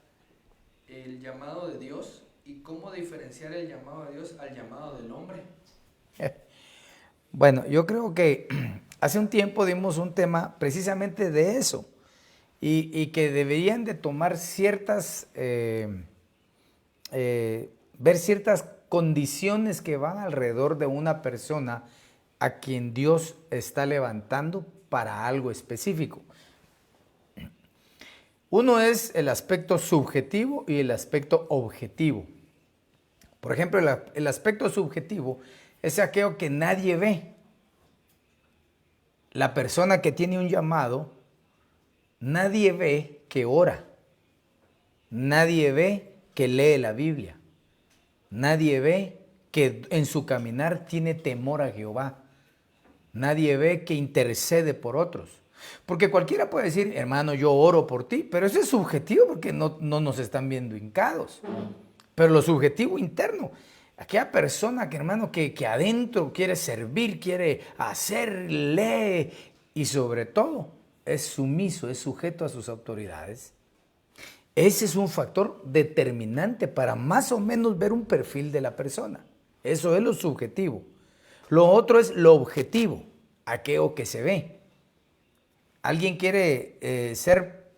el llamado de Dios y cómo diferenciar el llamado de Dios al llamado del hombre? Bueno, yo creo que hace un tiempo dimos un tema precisamente de eso, y que deberían de tomar ver ciertas condiciones que van alrededor de una persona a quien Dios está levantando para algo específico. Uno es el aspecto subjetivo y el aspecto objetivo. Por ejemplo, el aspecto subjetivo es aquello que nadie ve. La persona que tiene un llamado, nadie ve que ora. Nadie ve que lee la Biblia. Nadie ve que en su caminar tiene temor a Jehová. Nadie ve que intercede por otros. Porque cualquiera puede decir, hermano, yo oro por ti, pero eso es subjetivo porque no nos están viendo hincados. Pero lo subjetivo interno, aquella persona que, hermano, que adentro quiere servir, quiere hacer, lee y sobre todo es sumiso, es sujeto a sus autoridades. Ese es un factor determinante para más o menos ver un perfil de la persona. Eso es lo subjetivo. Lo otro es lo objetivo, aquello que se ve. Alguien quiere ser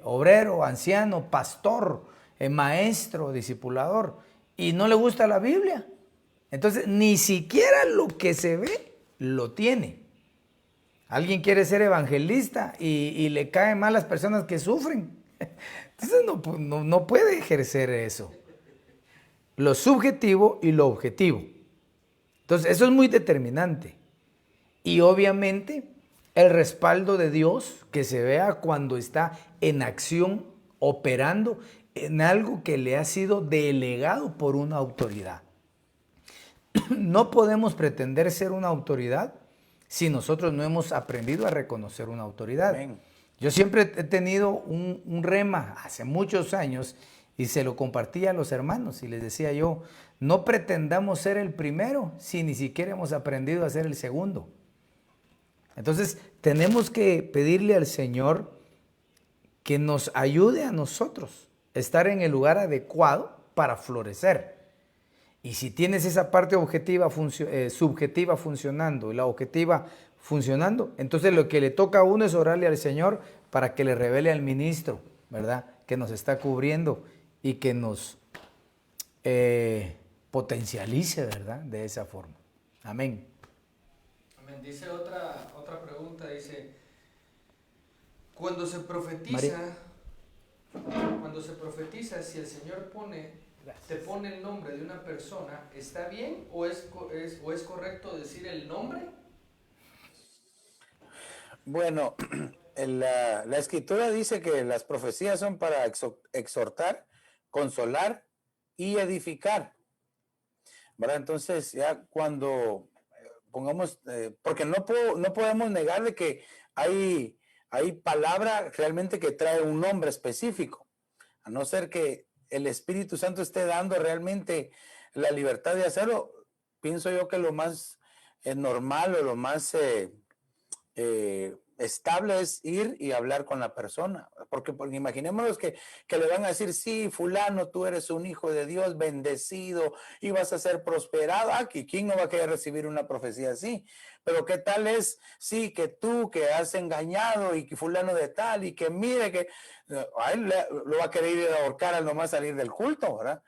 obrero, anciano, pastor, maestro, discipulador, y no le gusta la Biblia. Entonces, ni siquiera lo que se ve lo tiene. Alguien quiere ser evangelista y le caen mal las personas que sufren. Entonces no puede ejercer eso. Lo subjetivo y lo objetivo. Entonces eso es muy determinante. Y obviamente el respaldo de Dios que se vea cuando está en acción, operando en algo que le ha sido delegado por una autoridad. No podemos pretender ser una autoridad si nosotros no hemos aprendido a reconocer una autoridad. Amén. Yo siempre he tenido un rema hace muchos años y se lo compartía a los hermanos y les decía yo, no pretendamos ser el primero si ni siquiera hemos aprendido a ser el segundo. Entonces tenemos que pedirle al Señor que nos ayude a nosotros a estar en el lugar adecuado para florecer. Y si tienes esa parte objetiva, subjetiva funcionando y la objetiva funcionando, entonces lo que le toca a uno es orarle al Señor para que le revele al ministro, ¿verdad? Que nos está cubriendo y que nos potencialice, ¿verdad? De esa forma. Amén. Amén. Dice otra pregunta, dice, cuando se profetiza, si el Señor te pone el nombre de una persona, ¿está bien o es correcto decir el nombre? Bueno, la Escritura dice que las profecías son para exhortar, consolar y edificar, ¿verdad? Entonces ya cuando pongamos, porque no podemos negar de que hay palabra realmente que trae un nombre específico, a no ser que el Espíritu Santo esté dando realmente la libertad de hacerlo. Pienso yo que lo más normal o lo más estable es ir y hablar con la persona, porque imaginémonos que le van a decir, sí, fulano, tú eres un hijo de Dios bendecido y vas a ser prosperado. Aquí, ¿quién no va a querer recibir una profecía así? Pero ¿qué tal es, sí, que tú que has engañado y que fulano de tal y que mire que a él lo va a querer ir a ahorcar al nomás salir del culto, ¿verdad?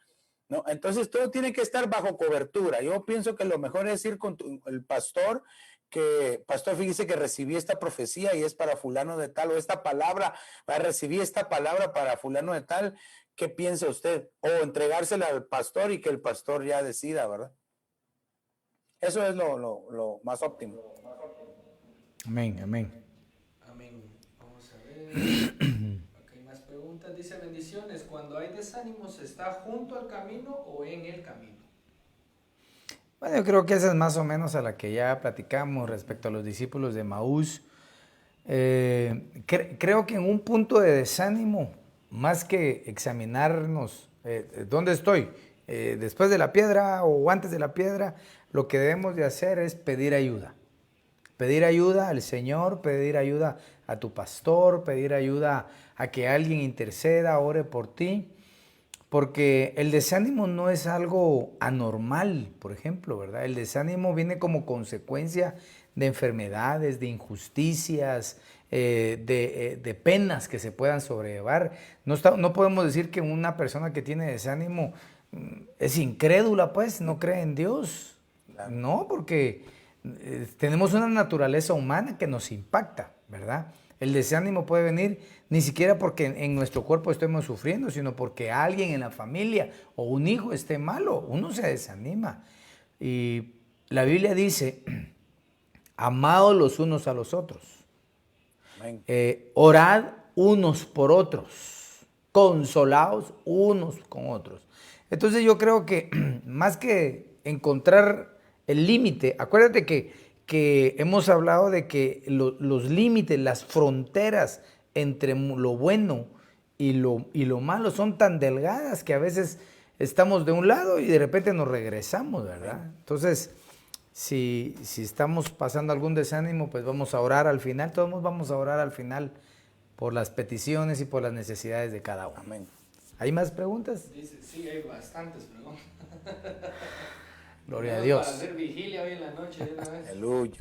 ¿No? Entonces todo tiene que estar bajo cobertura. Yo pienso que lo mejor es ir con el pastor, que pastor, fíjese que recibí esta profecía y es para fulano de tal, o esta palabra, recibí esta palabra para fulano de tal. ¿Qué piensa usted? O entregársela al pastor y que el pastor ya decida, ¿verdad? Eso es lo más óptimo. Amén, amén. Amén. Vamos a ver. Ok, más preguntas. Dice, bendiciones, cuando hay desánimo, ¿se está junto al camino o en el camino? Bueno, yo creo que esa es más o menos a la que ya platicamos respecto a los discípulos de Maús. Creo que en un punto de desánimo, más que examinarnos dónde estoy, después de la piedra o antes de la piedra, lo que debemos de hacer es pedir ayuda. Pedir ayuda al Señor, pedir ayuda a tu pastor, pedir ayuda a que alguien interceda, ore por ti. Porque el desánimo no es algo anormal, por ejemplo, ¿verdad? El desánimo viene como consecuencia de enfermedades, de injusticias, de penas que se puedan sobrellevar. No podemos decir que una persona que tiene desánimo es incrédula, pues, no cree en Dios. No, porque tenemos una naturaleza humana que nos impacta, ¿verdad? El desánimo puede venir ni siquiera porque en nuestro cuerpo estemos sufriendo, sino porque alguien en la familia o un hijo esté malo. Uno se desanima. Y la Biblia dice, amaos los unos a los otros. Orad unos por otros. Consolaos unos con otros. Entonces yo creo que más que encontrar el límite, acuérdate que que hemos hablado de que los límites, las fronteras entre lo bueno y lo malo son tan delgadas que a veces estamos de un lado y de repente nos regresamos, ¿verdad? Entonces, si estamos pasando algún desánimo, pues vamos a orar al final, todos vamos a orar al final por las peticiones y por las necesidades de cada uno. Amén. ¿Hay más preguntas? Dice, sí, hay bastantes preguntas. Gloria a Dios. Para hacer vigilia hoy en la noche de una vez. Aleluya.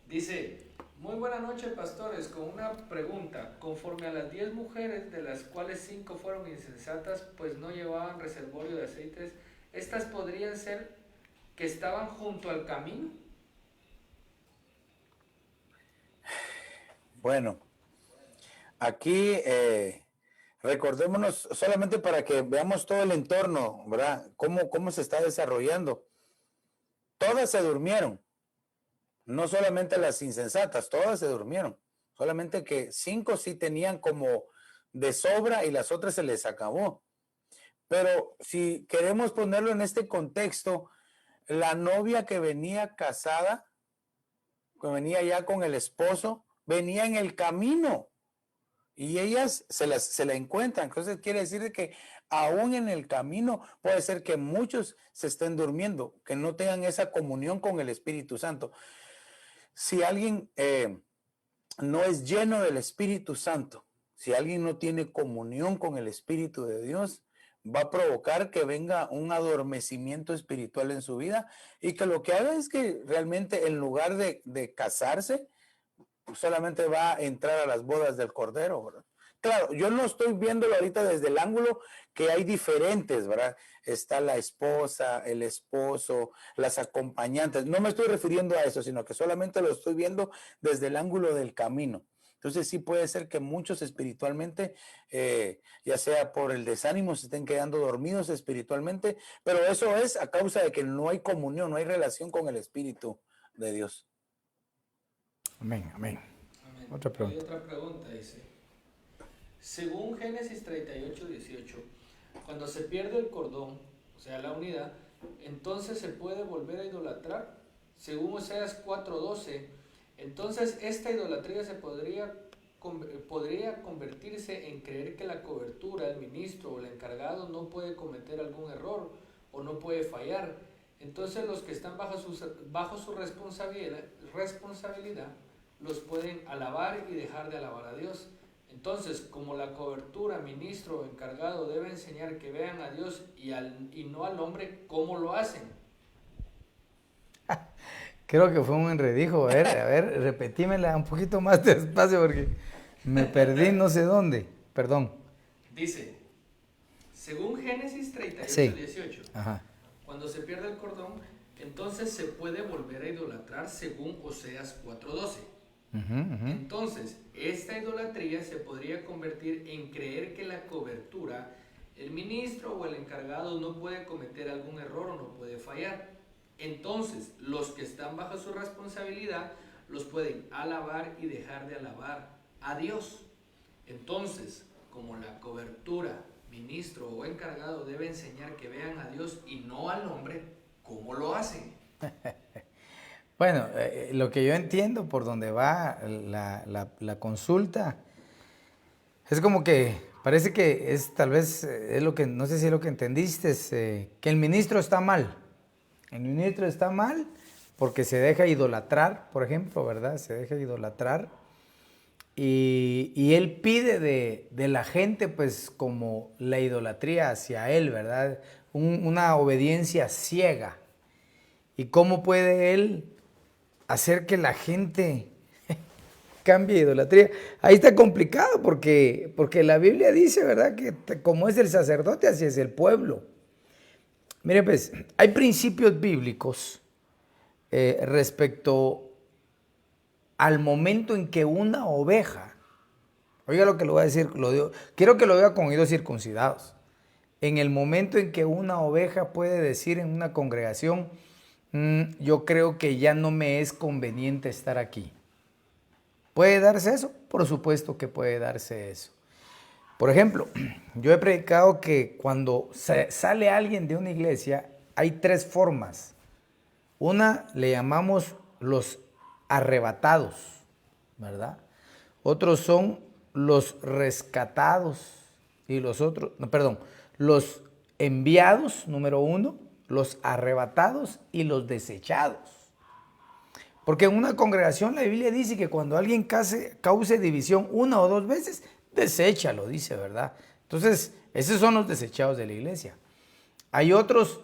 Dice, muy buena noche, pastores, con una pregunta. Conforme a las 10 mujeres, de las cuales 5 fueron insensatas, pues no llevaban reservorio de aceites, ¿estas podrían ser que estaban junto al camino? Bueno, aquí recordémonos solamente para que veamos todo el entorno, ¿verdad? Cómo se está desarrollando. Todas se durmieron, no solamente las insensatas, todas se durmieron. Solamente que 5 sí tenían como de sobra y las otras se les acabó. Pero si queremos ponerlo en este contexto, la novia que venía casada, que venía ya con el esposo, venía en el camino y ellas se la encuentran. Entonces quiere decir que aún en el camino puede ser que muchos se estén durmiendo, que no tengan esa comunión con el Espíritu Santo. Si alguien no es lleno del Espíritu Santo, si alguien no tiene comunión con el Espíritu de Dios, va a provocar que venga un adormecimiento espiritual en su vida y que lo que haga es que realmente en lugar de casarse, solamente va a entrar a las bodas del Cordero, ¿verdad? Claro, yo no estoy viéndolo ahorita desde el ángulo que hay diferentes, ¿verdad? Está la esposa, el esposo, las acompañantes. No me estoy refiriendo a eso, sino que solamente lo estoy viendo desde el ángulo del camino. Entonces sí puede ser que muchos espiritualmente, ya sea por el desánimo, se estén quedando dormidos espiritualmente, pero eso es a causa de que no hay comunión, no hay relación con el Espíritu de Dios. Amén, amén. Amén. Otra pregunta. Hay otra pregunta, dice. Según Génesis 38, 18, cuando se pierde el cordón, o sea, la unidad, entonces se puede volver a idolatrar. Según Oseas 4:12, entonces esta idolatría se podría convertirse en creer que la cobertura, el ministro o el encargado no puede cometer algún error o no puede fallar. Entonces los que están bajo su responsabilidad los pueden alabar y dejar de alabar a Dios. Entonces, como la cobertura, ministro o encargado debe enseñar que vean a Dios y no al hombre, ¿cómo lo hacen? Creo que fue un enredijo. A ver, repetímela un poquito más despacio porque me perdí no sé dónde. Perdón. Dice, según Génesis 38, Sí. 18, Ajá. cuando se pierde el cordón, entonces se puede volver a idolatrar según Oseas 4:12. Entonces, esta idolatría se podría convertir en creer que la cobertura, el ministro o el encargado no puede cometer algún error o no puede fallar. Entonces, los que están bajo su responsabilidad los pueden alabar y dejar de alabar a Dios. Entonces, como la cobertura, ministro o encargado debe enseñar que vean a Dios y no al hombre, ¿cómo lo hacen? Bueno, lo que yo entiendo por donde va la consulta es como que parece que es tal vez es lo que no sé si es lo que entendiste, es, que el ministro está mal. El ministro está mal porque se deja idolatrar, por ejemplo, ¿verdad? Se deja idolatrar y él pide de la gente pues como la idolatría hacia él, ¿verdad? Una obediencia ciega. ¿Y cómo puede él hacer que la gente cambie idolatría? Ahí está complicado porque la Biblia dice, ¿verdad? Que como es el sacerdote, así es el pueblo. Mire, pues, hay principios bíblicos respecto al momento en que una oveja, oiga lo que le voy a decir, quiero que lo vea con oídos circuncidados. En el momento en que una oveja puede decir en una congregación, yo creo que ya no me es conveniente estar aquí. ¿Puede darse eso? Por supuesto que puede darse eso. Por ejemplo, yo he predicado que cuando sale alguien de una iglesia, hay 3 formas Una le llamamos los arrebatados, ¿verdad? Otros son los rescatados y los otros, no, perdón, los enviados, número 1, los arrebatados y los desechados. Porque en una congregación la Biblia dice que cuando alguien cause división 1 o 2 veces, deséchalo, dice, ¿verdad? Entonces, esos son los desechados de la iglesia. Hay otros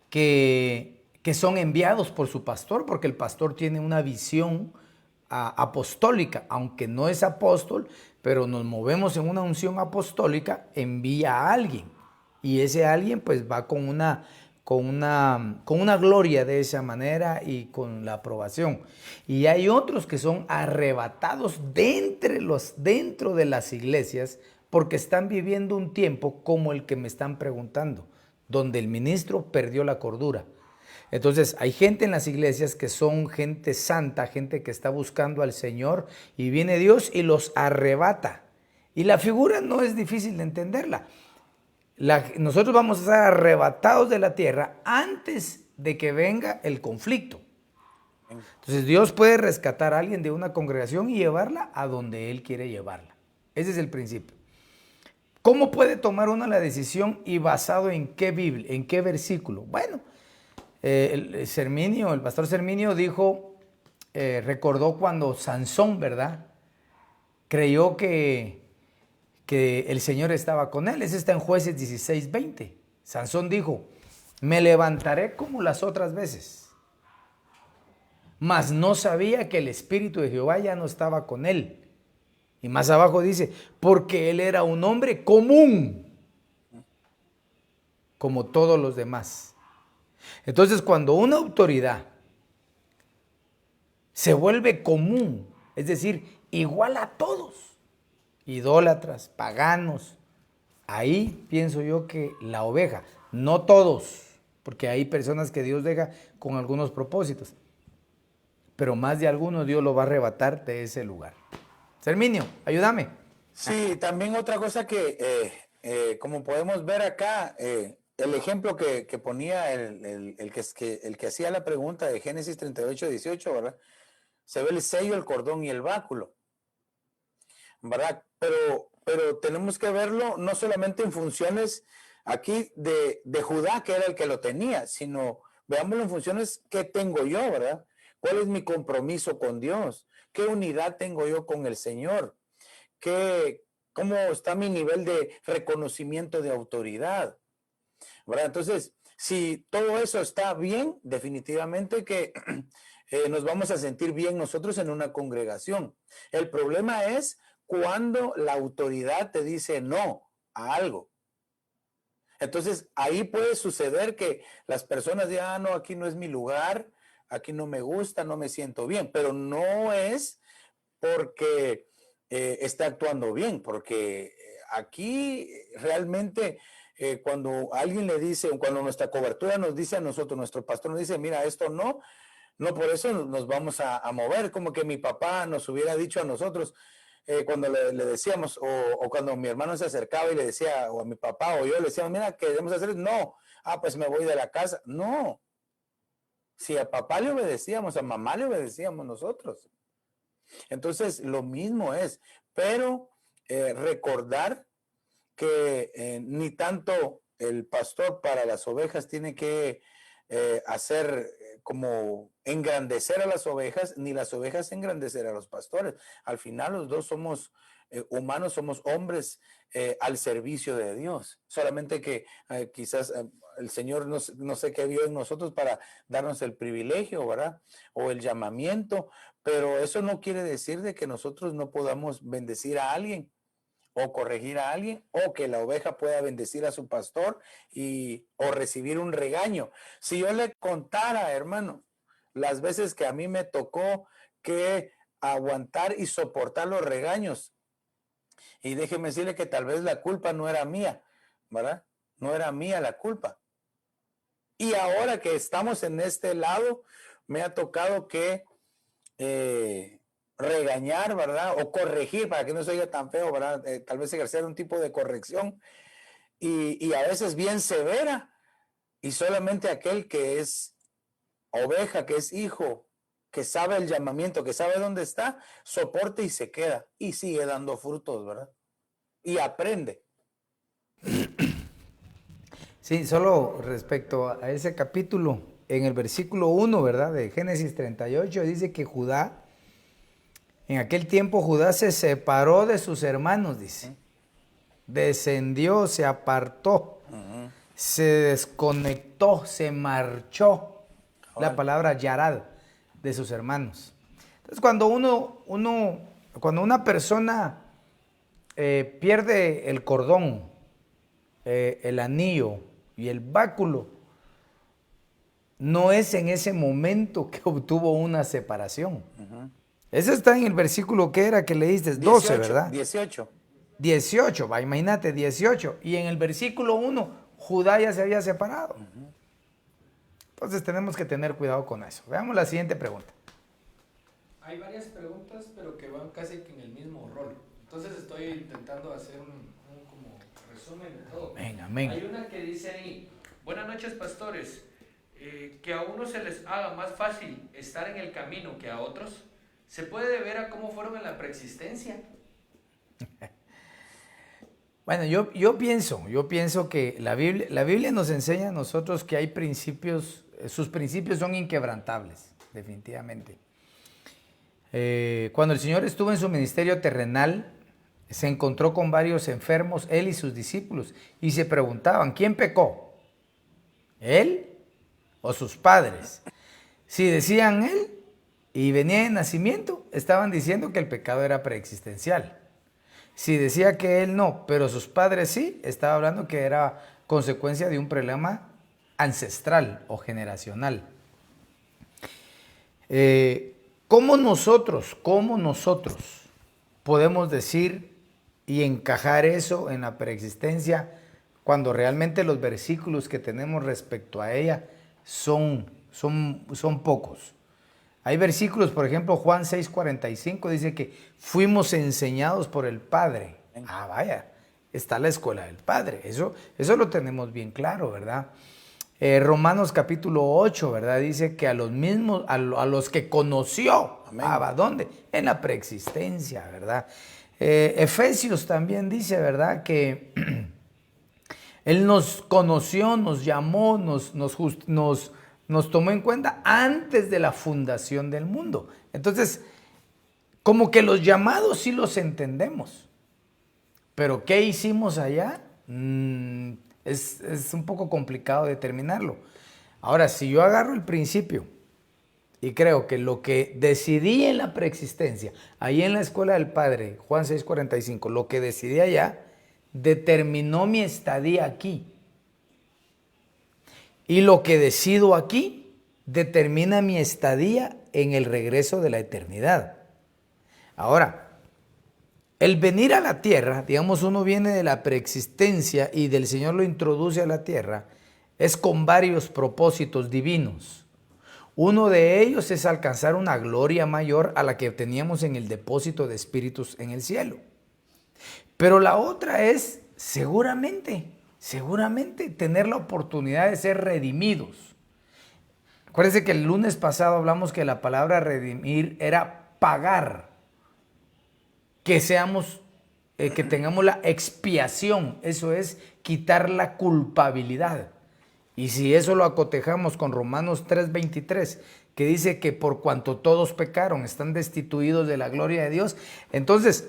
que son enviados por su pastor, porque el pastor tiene una visión apostólica, aunque no es apóstol, pero nos movemos en una unción apostólica, envía a alguien. Y ese alguien pues va con una gloria de esa manera y con la aprobación. Y hay otros que son arrebatados dentro de las iglesias porque están viviendo un tiempo como el que me están preguntando, donde el ministro perdió la cordura. Entonces hay gente en las iglesias que son gente santa, gente que está buscando al Señor y viene Dios y los arrebata. Y la figura no es difícil de entenderla. Nosotros vamos a ser arrebatados de la tierra antes de que venga el conflicto. Entonces Dios puede rescatar a alguien de una congregación y llevarla a donde Él quiere llevarla. Ese es el principio. ¿Cómo puede tomar uno la decisión y basado en qué Biblia, en qué versículo? Bueno, el pastor Serminio dijo, recordó cuando Sansón, ¿verdad? Creyó que el Señor estaba con él. Ese está en Jueces 16:20. Sansón dijo, me levantaré como las otras veces. Mas no sabía que el Espíritu de Jehová ya no estaba con él. Y más abajo dice, porque él era un hombre común, como todos los demás. Entonces, cuando una autoridad se vuelve común, es decir, igual a todos, idólatras, paganos, ahí pienso yo que la oveja, no todos, porque hay personas que Dios deja con algunos propósitos, pero más de alguno Dios lo va a arrebatar de ese lugar. Serminio, ayúdame. Sí, también otra cosa que, como podemos ver acá, el ejemplo que ponía el que hacía la pregunta de Génesis 38:18, ¿verdad? Se ve el sello, el cordón y el báculo, ¿verdad? Pero tenemos que verlo no solamente en funciones aquí de Judá, que era el que lo tenía, sino veámoslo en funciones que tengo yo, ¿verdad? ¿Cuál es mi compromiso con Dios? ¿Qué unidad tengo yo con el Señor? ¿Cómo está mi nivel de reconocimiento de autoridad? ¿Verdad? Entonces, si todo eso está bien, definitivamente que nos vamos a sentir bien nosotros en una congregación. El problema es cuando la autoridad te dice no a algo. Entonces, ahí puede suceder que las personas digan, no, aquí no es mi lugar, aquí no me gusta, no me siento bien, pero no es porque está actuando bien, porque aquí realmente cuando alguien le dice, cuando nuestra cobertura nos dice a nosotros, nuestro pastor nos dice, mira, esto no por eso nos vamos a mover, como que mi papá nos hubiera dicho a nosotros, cuando le decíamos, o cuando mi hermano se acercaba y le decía, o a mi papá o yo le decíamos, mira, ¿qué debemos hacer? No, pues me voy de la casa. No, si a papá le obedecíamos, a mamá le obedecíamos nosotros. Entonces, lo mismo es, pero recordar que ni tanto el pastor para las ovejas tiene que hacer como engrandecer a las ovejas, ni las ovejas engrandecer a los pastores. Al final los dos somos humanos, somos hombres al servicio de Dios. Solamente que quizás el Señor no sé qué vio en nosotros para darnos el privilegio, ¿verdad? O el llamamiento, pero eso no quiere decir de que nosotros no podamos bendecir a alguien o corregir a alguien, o que la oveja pueda bendecir a su pastor o recibir un regaño. Si yo le contara, hermano, las veces que a mí me tocó que aguantar y soportar los regaños, y déjeme decirle que tal vez la culpa no era mía, ¿verdad? No era mía la culpa. Y ahora que estamos en este lado, me ha tocado que regañar, ¿verdad? O corregir, para que no se oiga tan feo, ¿verdad? Tal vez ejercer un tipo de corrección y a veces bien severa, y solamente aquel que es oveja, que es hijo, que sabe el llamamiento, que sabe dónde está, soporta y se queda y sigue dando frutos, ¿verdad? Y aprende. Sí, solo respecto a ese capítulo, en el versículo 1, ¿verdad? De Génesis 38, dice que Judá, en aquel tiempo Judá se separó de sus hermanos, dice. Descendió, se apartó, se desconectó, se marchó. La palabra yarad, de sus hermanos. Entonces, cuando cuando una persona pierde el cordón, el anillo y el báculo, no es en ese momento que obtuvo una separación. Eso está en el versículo que era que leíste, 12, ¿verdad? 18. 18, va, imagínate, 18. Y en el versículo 1, Judá ya se había separado. Entonces tenemos que tener cuidado con eso. Veamos la siguiente pregunta. Hay varias preguntas, pero que van casi que en el mismo rol. Entonces estoy intentando hacer un como resumen de todo. Amén, amén. Hay una que dice ahí, buenas noches pastores, que a unos se les haga más fácil estar en el camino que a otros, ¿se puede deber a cómo fueron en la preexistencia? Bueno, yo pienso que la Biblia nos enseña a nosotros que hay principios, sus principios son inquebrantables, definitivamente. Cuando el Señor estuvo en su ministerio terrenal, se encontró con varios enfermos, él y sus discípulos, y se preguntaban, ¿quién pecó? ¿Él o sus padres? Si decían él y venía de nacimiento, estaban diciendo que el pecado era preexistencial. Si decía que él no, pero sus padres sí, estaba hablando que era consecuencia de un problema ancestral o generacional. ¿Cómo nosotros podemos decir y encajar eso en la preexistencia cuando realmente los versículos que tenemos respecto a ella son pocos? Hay versículos, por ejemplo, Juan 6:45 dice que fuimos enseñados por el Padre. Ah, vaya, está la escuela del Padre. Eso lo tenemos bien claro, ¿verdad? Romanos capítulo 8, ¿verdad? Dice que a los mismos, a los que conoció. Ah, ¿dónde? En la preexistencia, ¿verdad? Efesios también dice, ¿verdad? Que Él nos conoció, nos llamó, nos tomó en cuenta antes de la fundación del mundo. Entonces, como que los llamados sí los entendemos, pero ¿qué hicimos allá? Es un poco complicado determinarlo. Ahora, si yo agarro el principio y creo que lo que decidí en la preexistencia, ahí en la escuela del Padre, Juan 6:45, lo que decidí allá, determinó mi estadía aquí. Y lo que decido aquí determina mi estadía en el regreso de la eternidad. Ahora, el venir a la tierra, digamos, uno viene de la preexistencia y del Señor lo introduce a la tierra, es con varios propósitos divinos. Uno de ellos es alcanzar una gloria mayor a la que teníamos en el depósito de espíritus en el cielo. Pero la otra es, seguramente, tener la oportunidad de ser redimidos. Acuérdense que el lunes pasado hablamos que la palabra redimir era pagar. Que tengamos la expiación, eso es quitar la culpabilidad. Y si eso lo acotejamos con Romanos 3:23, que dice que por cuanto todos pecaron, están destituidos de la gloria de Dios, entonces,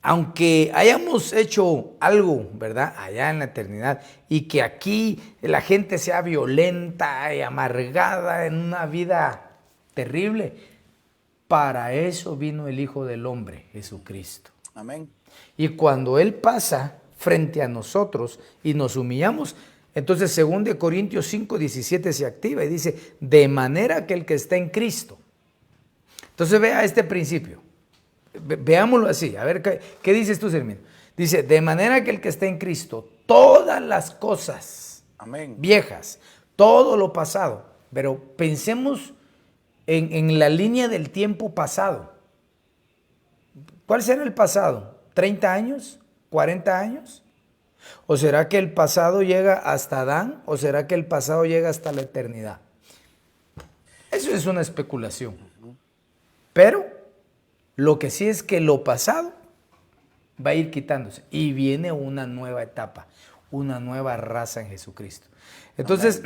aunque hayamos hecho algo, ¿verdad?, allá en la eternidad, y que aquí la gente sea violenta y amargada en una vida terrible, para eso vino el Hijo del Hombre, Jesucristo. Amén. Y cuando Él pasa frente a nosotros y nos humillamos, entonces 2 Corintios 5:17 se activa y dice, de manera que el que está en Cristo. Entonces vea este principio. Veámoslo así, a ver qué dices tú, Sermino. Dice, de manera que el que está en Cristo, todas las cosas Amén. viejas, todo lo pasado, pero pensemos en la línea del tiempo pasado. ¿Cuál será el pasado? ¿30 años? ¿40 años? ¿O será que el pasado llega hasta Adán? ¿O será que el pasado llega hasta la eternidad? Eso es una especulación. Pero lo que sí es que lo pasado va a ir quitándose y viene una nueva etapa, una nueva raza en Jesucristo. Entonces,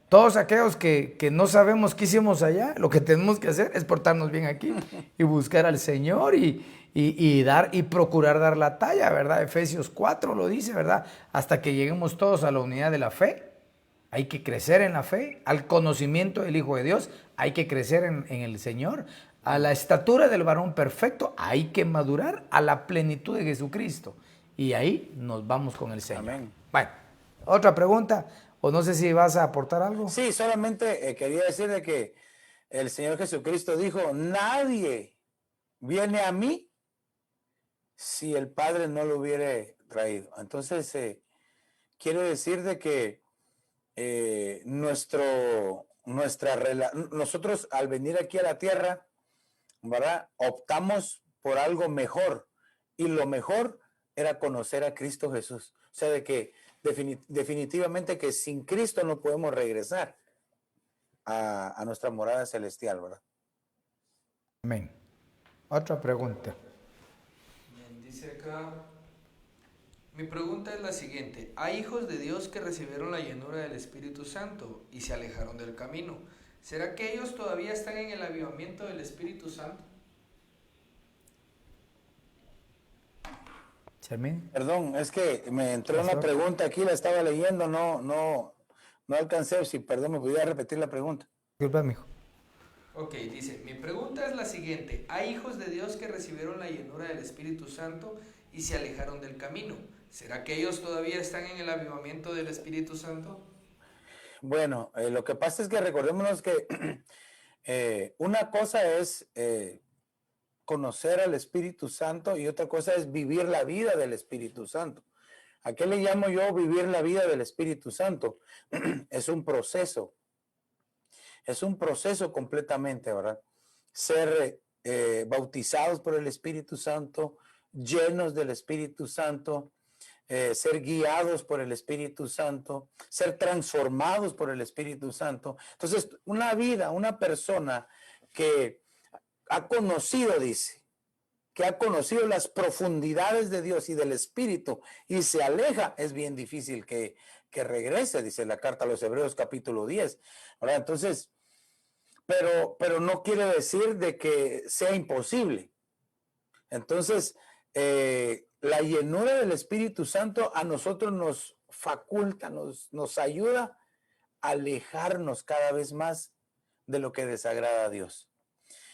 todos aquellos que no sabemos qué hicimos allá, lo que tenemos que hacer es portarnos bien aquí y buscar al Señor y dar y procurar dar la talla, ¿verdad? Efesios 4 lo dice, ¿verdad? Hasta que lleguemos todos a la unidad de la fe. Hay que crecer en la fe, al conocimiento del Hijo de Dios, hay que crecer en el Señor, a la estatura del varón perfecto, hay que madurar a la plenitud de Jesucristo. Y ahí nos vamos con el Señor. Amén. Bueno, otra pregunta, o no sé si vas a aportar algo. Sí, solamente quería decir de que el Señor Jesucristo dijo, nadie viene a mí si el Padre no lo hubiere traído. Entonces, quiere decir de que nosotros al venir aquí a la tierra, ¿verdad? Optamos por algo mejor y lo mejor era conocer a Cristo Jesús. O sea, de que definitivamente que sin Cristo no podemos regresar a nuestra morada celestial, ¿verdad? Amén. Otra pregunta. Bien, dice acá, mi pregunta es la siguiente. Hay hijos de Dios que recibieron la llenura del Espíritu Santo y se alejaron del camino. ¿Será que ellos todavía están en el avivamiento del Espíritu Santo? Charmín. Perdón, es que me entró una pregunta aquí, la estaba leyendo, no alcancé. Si, perdón, me pudiera repetir la pregunta. Disculpa, mijo. Ok, dice, mi pregunta es la siguiente. Hay hijos de Dios que recibieron la llenura del Espíritu Santo y se alejaron del camino. ¿Será que ellos todavía están en el avivamiento del Espíritu Santo? Bueno, lo que pasa es que recordémonos que una cosa es conocer al Espíritu Santo y otra cosa es vivir la vida del Espíritu Santo. ¿A qué le llamo yo vivir la vida del Espíritu Santo? Es un proceso completamente, ¿verdad? Ser bautizados por el Espíritu Santo, llenos del Espíritu Santo, ser guiados por el Espíritu Santo, ser transformados por el Espíritu Santo. Entonces, una persona que ha conocido, dice, que ha conocido las profundidades de Dios y del Espíritu y se aleja, es bien difícil que regrese, dice la carta a los Hebreos capítulo 10. ¿Verdad? Entonces, pero no quiere decir de que sea imposible. Entonces, la llenura del Espíritu Santo a nosotros nos faculta, nos ayuda a alejarnos cada vez más de lo que desagrada a Dios.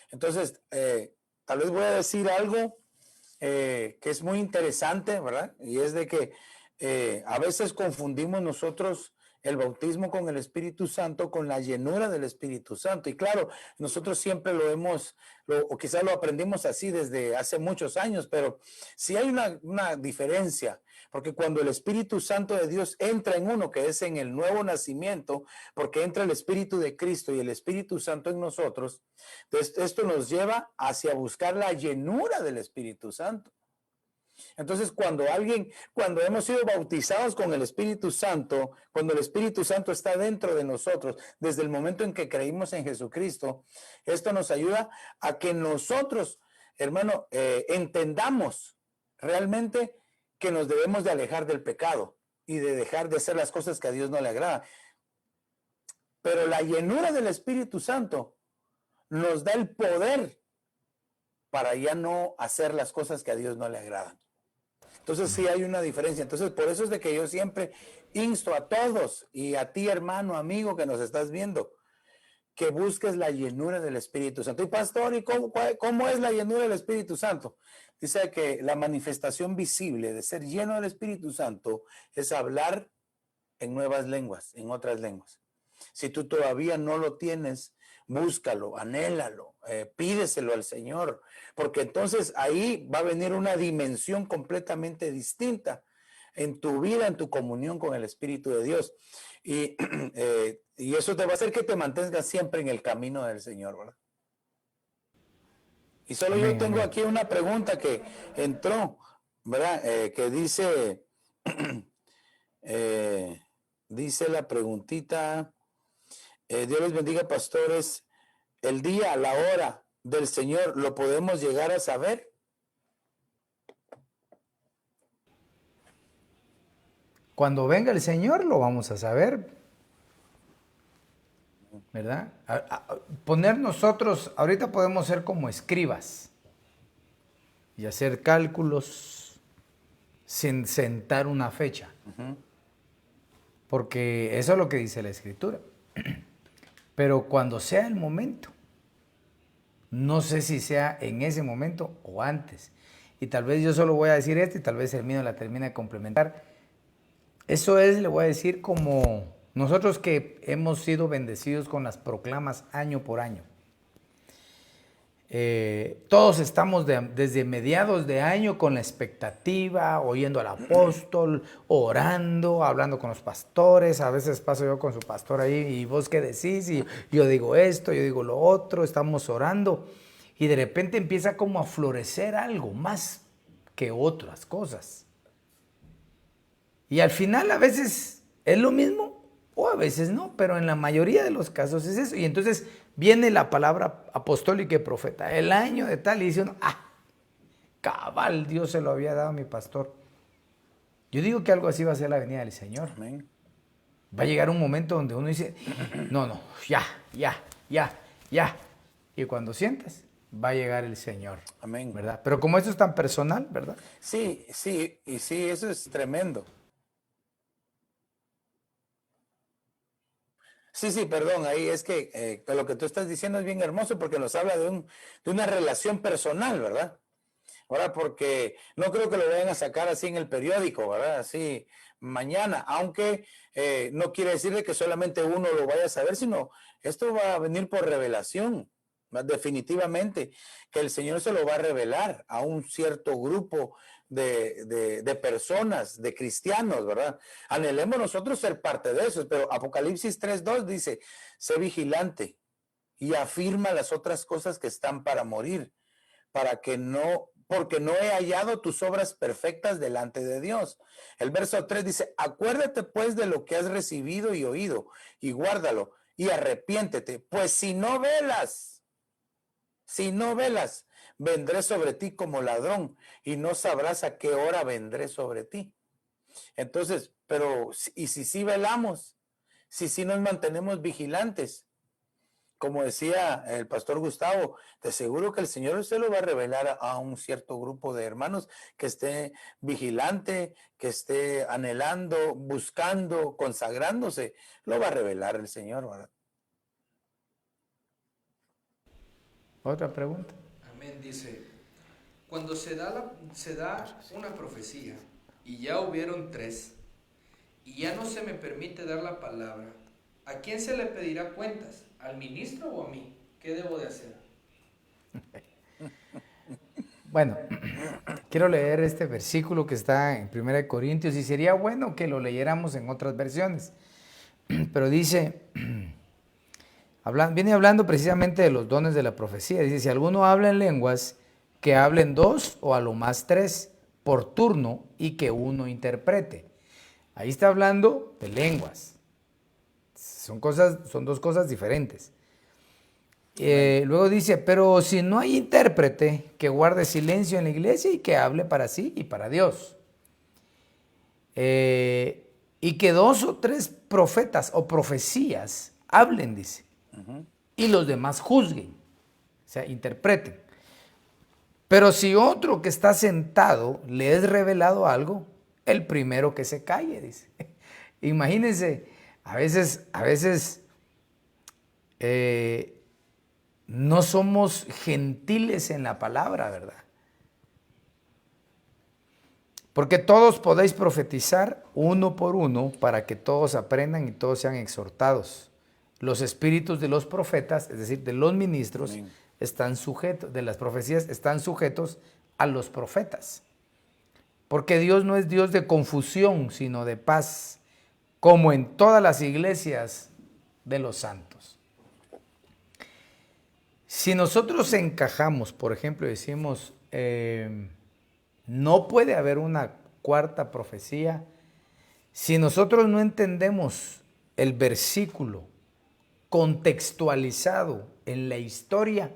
Entonces, tal vez voy a decir algo que es muy interesante, ¿verdad? Y es de que a veces confundimos nosotros el bautismo con el Espíritu Santo con la llenura del Espíritu Santo. Y claro, nosotros siempre o quizás lo aprendimos así desde hace muchos años, pero sí hay una diferencia, porque cuando el Espíritu Santo de Dios entra en uno, que es en el nuevo nacimiento, porque entra el Espíritu de Cristo y el Espíritu Santo en nosotros, entonces esto nos lleva hacia buscar la llenura del Espíritu Santo. Entonces, cuando hemos sido bautizados con el Espíritu Santo, cuando el Espíritu Santo está dentro de nosotros, desde el momento en que creímos en Jesucristo, esto nos ayuda a que nosotros, hermano, entendamos realmente que nos debemos de alejar del pecado y de dejar de hacer las cosas que a Dios no le agrada. Pero la llenura del Espíritu Santo nos da el poder para ya no hacer las cosas que a Dios no le agradan. Entonces sí hay una diferencia. Entonces por eso es de que yo siempre insto a todos y a ti, hermano, amigo, que nos estás viendo, que busques la llenura del Espíritu Santo. Y pastor, ¿y cómo es la llenura del Espíritu Santo? Dice que la manifestación visible de ser lleno del Espíritu Santo es hablar en nuevas lenguas, en otras lenguas. Si tú todavía no lo tienes, búscalo, anhélalo, pídeselo al Señor, porque entonces ahí va a venir una dimensión completamente distinta en tu vida, en tu comunión con el Espíritu de Dios. Y eso te va a hacer que te mantengas siempre en el camino del Señor, ¿verdad? Y solo yo tengo aquí una pregunta que entró, ¿verdad? Que dice, dice la preguntita, Dios les bendiga, pastores. el día, la hora del Señor, ¿lo podemos llegar a saber? Cuando venga el Señor lo vamos a saber, ¿verdad? Poner nosotros, ahorita podemos ser como escribas y hacer cálculos sin sentar una fecha, porque eso es lo que dice la Escritura. Pero cuando sea el momento, no sé si sea en ese momento o antes, y tal vez yo solo voy a decir esto y tal vez Herminio la termine de complementar. Eso es, le voy a decir, como nosotros que hemos sido bendecidos con las proclamas año por año. Todos estamos desde mediados de año con la expectativa, oyendo al apóstol, orando, hablando con los pastores. A veces paso yo con su pastor ahí y vos qué decís, y yo digo esto, yo digo lo otro, estamos orando y de repente empieza como a florecer algo más que otras cosas. Y al final a veces es lo mismo o a veces no, pero en la mayoría de los casos es eso. Y entonces viene la palabra apostólica y profeta, el año de tal, y dice uno, cabal, Dios se lo había dado a mi pastor. Yo digo que algo así va a ser la venida del Señor. Amén. Va a llegar un momento donde uno dice, no, ya. Y cuando sientas, va a llegar el Señor. Amén. ¿Verdad? Pero como esto es tan personal, ¿verdad? Sí, y sí, eso es tremendo. Sí, perdón, ahí es que lo que tú estás diciendo es bien hermoso porque nos habla de una relación personal, ¿verdad? Ahora, porque no creo que lo vayan a sacar así en el periódico, ¿verdad? Así mañana, aunque no quiere decir de que solamente uno lo vaya a saber, sino esto va a venir por revelación, definitivamente, que el Señor se lo va a revelar a un cierto grupo de personas, de cristianos, ¿verdad? Anhelemos nosotros ser parte de eso, pero Apocalipsis 3:2 dice, sé vigilante y afirma las otras cosas que están para morir, porque no he hallado tus obras perfectas delante de Dios. El verso 3 dice, acuérdate pues de lo que has recibido y oído, y guárdalo, y arrepiéntete, pues si no velas, vendré sobre ti como ladrón, y no sabrás a qué hora vendré sobre ti. Entonces, pero, y si sí velamos, si sí nos mantenemos vigilantes, como decía el pastor Gustavo, te aseguro que el Señor se lo va a revelar a un cierto grupo de hermanos que esté vigilante, que esté anhelando, buscando, consagrándose. Lo va a revelar el Señor, ¿verdad? Otra pregunta. Amén, dice, cuando se da una profecía y ya hubieron 3 y ya no se me permite dar la palabra, ¿a quién se le pedirá cuentas? ¿Al ministro o a mí? ¿Qué debo de hacer? Bueno, quiero leer este versículo que está en 1 Corintios y sería bueno que lo leyéramos en otras versiones. Pero dice, viene hablando precisamente de los dones de la profecía. Dice, si alguno habla en lenguas, que hablen 2 o a lo más 3 por turno y que uno interprete. Ahí está hablando de lenguas. Son 2 cosas diferentes. Luego dice, pero si no hay intérprete, que guarde silencio en la iglesia y que hable para sí y para Dios. Y que 2 o 3 profetas o profecías hablen, dice. Y los demás juzguen, o sea, interpreten. Pero si otro que está sentado le es revelado algo, el primero que se calle, dice. Imagínense, a veces no somos gentiles en la palabra, ¿verdad? Porque todos podéis profetizar uno por uno para que todos aprendan y todos sean exhortados. Los espíritus de los profetas, es decir, de los ministros, Amén, están sujetos, de las profecías, están sujetos a los profetas. Porque Dios no es Dios de confusión, sino de paz, como en todas las iglesias de los santos. Si nosotros encajamos, por ejemplo, decimos, no puede haber una cuarta profecía, si nosotros no entendemos el versículo contextualizado en la historia,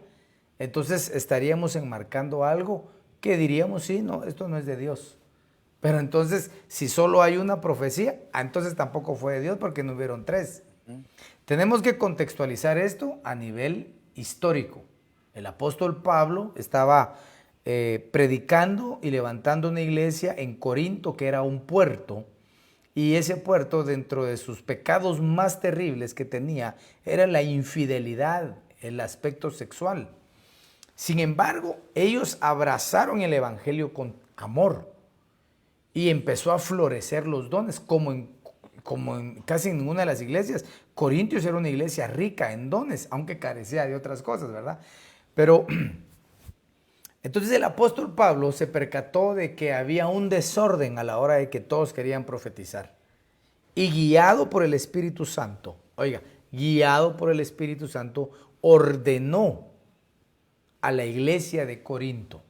entonces estaríamos enmarcando algo que diríamos, sí, no, esto no es de Dios. Pero entonces, si solo hay una profecía, entonces tampoco fue de Dios porque no hubieron 3. Tenemos que contextualizar esto a nivel histórico. El apóstol Pablo estaba predicando y levantando una iglesia en Corinto, que era un puerto, y ese puerto, dentro de sus pecados más terribles que tenía, era la infidelidad, el aspecto sexual. Sin embargo, ellos abrazaron el evangelio con amor y empezó a florecer los dones, como en casi ninguna de las iglesias. Corintios era una iglesia rica en dones, aunque carecía de otras cosas, ¿verdad? Pero entonces el apóstol Pablo se percató de que había un desorden a la hora de que todos querían profetizar. Y guiado por el Espíritu Santo, oiga, guiado por el Espíritu Santo, ordenó a la iglesia de Corinto.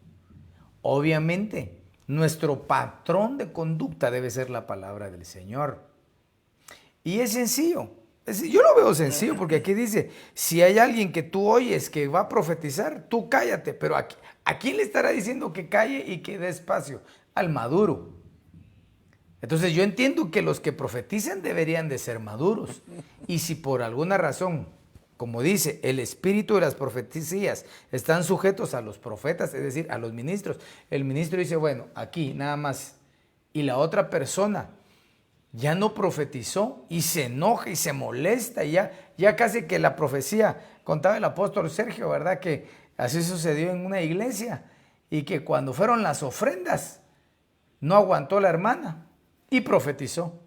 Obviamente, nuestro patrón de conducta debe ser la palabra del Señor. Y es sencillo. Yo lo veo sencillo porque aquí dice, si hay alguien que tú oyes que va a profetizar, tú cállate. Pero ¿a quién le estará diciendo que calle y que dé espacio? Al maduro. Entonces yo entiendo que los que profetizan deberían de ser maduros. Y si por alguna razón, como dice, el espíritu de las profecías están sujetos a los profetas, es decir, a los ministros, el ministro dice, bueno, aquí nada más. Y la otra persona ya no profetizó y se enoja y se molesta y ya casi que la profecía, contaba el apóstol Sergio, ¿verdad? Que así sucedió en una iglesia y que cuando fueron las ofrendas no aguantó la hermana y profetizó.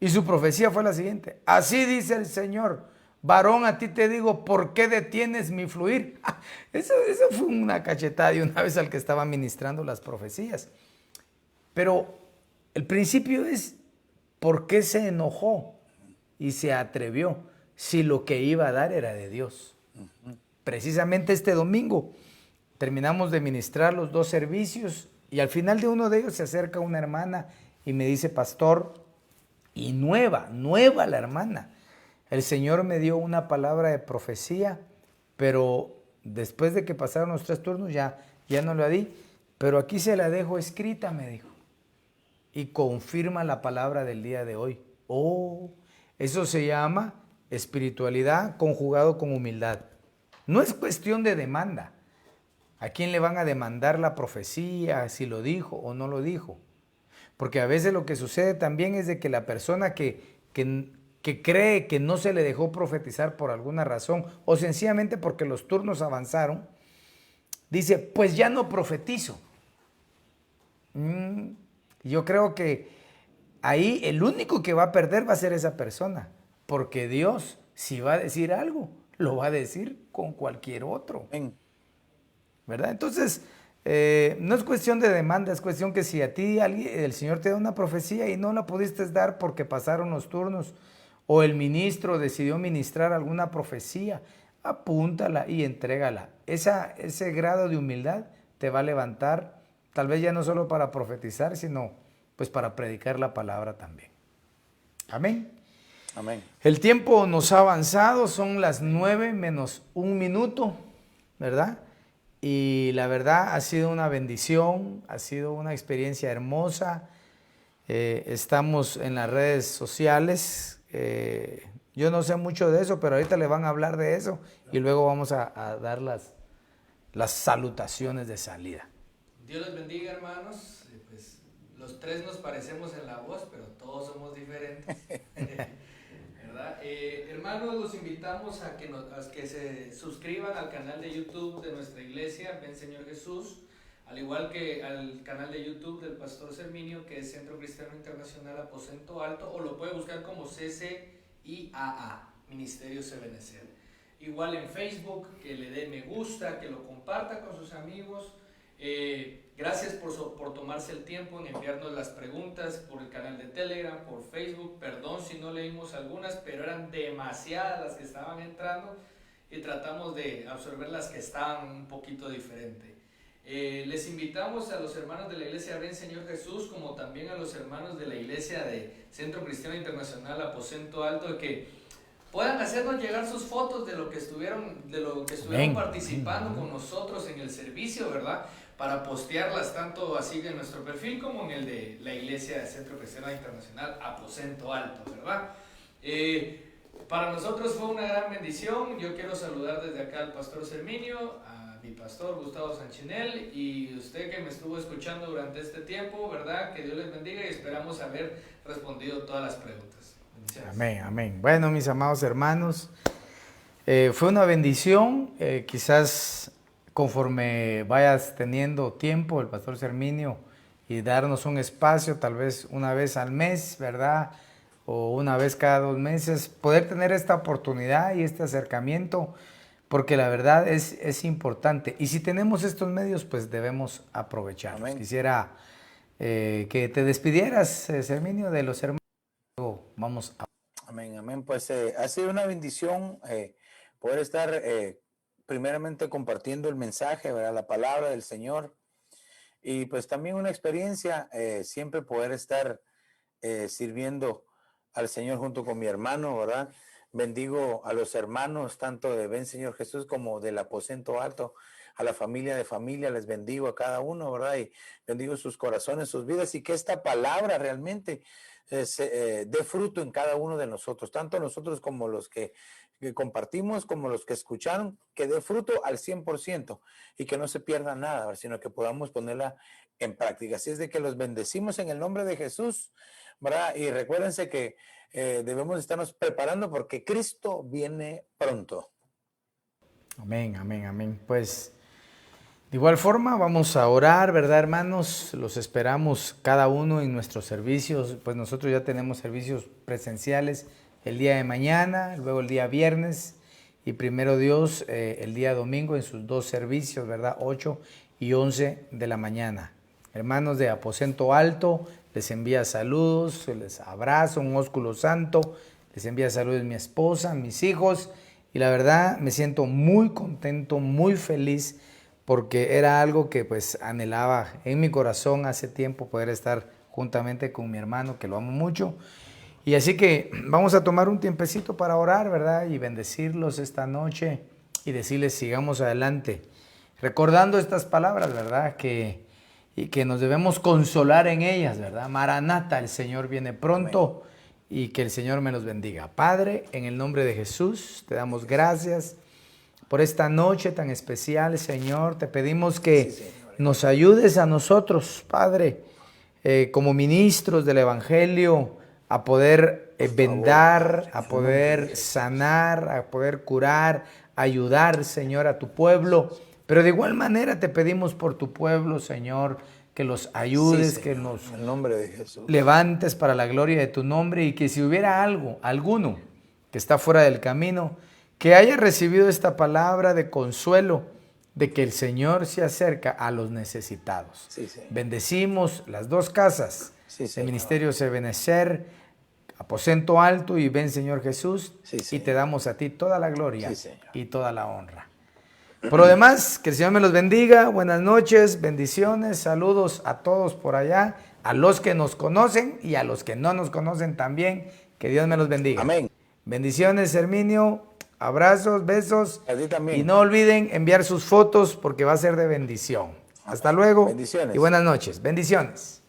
Y su profecía fue la siguiente: así dice el Señor, varón, a ti te digo, ¿por qué detienes mi fluir? Eso fue una cachetada de una vez al que estaba ministrando las profecías. Pero el principio es, ¿por qué se enojó y se atrevió si lo que iba a dar era de Dios? Precisamente este domingo terminamos de ministrar los 2 servicios y al final de uno de ellos se acerca una hermana y me dice, pastor, y nueva la hermana, el Señor me dio una palabra de profecía, pero después de que pasaron los 3 turnos ya no la di, pero aquí se la dejo escrita, me dijo. Y confirma la palabra del día de hoy. Oh, eso se llama espiritualidad conjugado con humildad. No es cuestión de demanda. ¿A quién le van a demandar la profecía, si lo dijo o no lo dijo? Porque a veces lo que sucede también es de que la persona que cree que no se le dejó profetizar por alguna razón o sencillamente porque los turnos avanzaron, dice, pues ya no profetizo. Yo creo que ahí el único que va a perder va a ser esa persona, porque Dios, si va a decir algo, lo va a decir con cualquier otro, ¿verdad? Entonces, no es cuestión de demanda, es cuestión que si a ti el Señor te da una profecía y no la pudiste dar porque pasaron los turnos, o el ministro decidió ministrar alguna profecía, apúntala y entrégala. Ese grado de humildad te va a levantar, tal vez ya no solo para profetizar, sino pues para predicar la palabra también. Amén. Amén. El tiempo nos ha avanzado, son las 9 menos 1 minuto, ¿verdad? Y la verdad ha sido una bendición, ha sido una experiencia hermosa. Estamos en las redes sociales. Yo no sé mucho de eso, pero ahorita le van a hablar de eso y luego vamos a dar las salutaciones de salida. Dios les bendiga, hermanos. Pues los 3 nos parecemos en la voz, pero todos somos diferentes. ¿Verdad? Hermanos, los invitamos a que se suscriban al canal de YouTube de nuestra iglesia, Ven Señor Jesús, al igual que al canal de YouTube del Pastor Serminio, que es Centro Cristiano Internacional Aposento Alto, o lo puede buscar como CCIAA, Ministerio Sebenecer. Igual en Facebook, que le dé me gusta, que lo comparta con sus amigos. Gracias por tomarse el tiempo en enviarnos las preguntas por el canal de Telegram, por Facebook. Perdón si no leímos algunas, pero eran demasiadas las que estaban entrando y tratamos de absorber las que estaban un poquito diferente. Les invitamos a los hermanos de la iglesia Ven Señor Jesús, como también a los hermanos de la iglesia de Centro Cristiano Internacional Aposento Alto, que puedan hacernos llegar sus fotos de lo que estuvieron Amén. participando con nosotros en el servicio, ¿verdad? Para postearlas tanto así en nuestro perfil como en el de la Iglesia Centro Cristiano Internacional Aposento Alto, ¿verdad? Para nosotros fue una gran bendición. Yo quiero saludar desde acá al pastor Serminio, a mi pastor Gustavo Sanchinel y usted que me estuvo escuchando durante este tiempo, ¿verdad? Que Dios les bendiga y esperamos haber respondido todas las preguntas. Bendiciones. Amén, amén. Bueno, mis amados hermanos, fue una bendición. Quizás conforme vayas teniendo tiempo, el pastor Serminio, y darnos un espacio, tal vez una vez al mes, ¿verdad? O una vez cada 2 meses, poder tener esta oportunidad y este acercamiento, porque la verdad es importante. Y si tenemos estos medios, pues debemos aprovecharlos. Amén. Quisiera que te despidieras, Serminio, de los hermanos. Luego vamos a... Amén, amén. Pues ha sido una bendición poder estar primeramente compartiendo el mensaje, ¿verdad? La palabra del Señor. Y pues también una experiencia, siempre poder estar sirviendo al Señor junto con mi hermano, ¿verdad? Bendigo a los hermanos, tanto de Ven Señor Jesús como del Aposento Alto, a la familia de familia, les bendigo a cada uno, ¿verdad? Y bendigo sus corazones, sus vidas, y que esta palabra realmente dé fruto en cada uno de nosotros, tanto nosotros como los que compartimos, como los que escucharon, que dé fruto al 100% y que no se pierda nada, sino que podamos ponerla en práctica. Así es de que los bendecimos en el nombre de Jesús, ¿verdad? Y recuérdense que debemos estarnos preparando porque Cristo viene pronto. Amén, amén, amén. Pues de igual forma vamos a orar, ¿verdad, hermanos? Los esperamos cada uno en nuestros servicios. Pues nosotros ya tenemos servicios presenciales el día de mañana, luego el día viernes y primero Dios el día domingo en sus 2 servicios, ¿verdad? 8 y 11 de la mañana. Hermanos de Aposento Alto, les envía saludos, les abrazo, un ósculo santo, les envía saludos mi esposa, mis hijos, y la verdad me siento muy contento, muy feliz, porque era algo que pues anhelaba en mi corazón hace tiempo, poder estar juntamente con mi hermano, que lo amo mucho. Y así que vamos a tomar un tiempecito para orar, ¿verdad? Y bendecirlos esta noche y decirles sigamos adelante, recordando estas palabras, ¿verdad? Y que nos debemos consolar en ellas, ¿verdad? Maranata, el Señor viene pronto. Amén. Y que el Señor me los bendiga. Padre, en el nombre de Jesús, te damos gracias por esta noche tan especial, Señor. Te pedimos que nos ayudes a nosotros, Padre, como ministros del Evangelio, a poder vendar, a poder sanar, a poder curar, ayudar, Señor, a tu pueblo. Pero de igual manera te pedimos por tu pueblo, Señor, que los ayudes, sí, que nos en el nombre de Jesús levantes para la gloria de tu nombre, y que si hubiera alguno que está fuera del camino, que haya recibido esta palabra de consuelo, de que el Señor se acerca a los necesitados. Sí, bendecimos las 2 casas, el Ministerio Ebenezer, Aposento Alto y Ven Señor Jesús, y te damos a ti toda la gloria y toda la honra. Por lo demás, que el Señor me los bendiga. Buenas noches, bendiciones, saludos a todos por allá, a los que nos conocen y a los que no nos conocen también. Que Dios me los bendiga. Amén. Bendiciones, Herminio. Abrazos, besos. A ti también. Y no olviden enviar sus fotos porque va a ser de bendición. Hasta luego. Bendiciones. Y buenas noches. Bendiciones.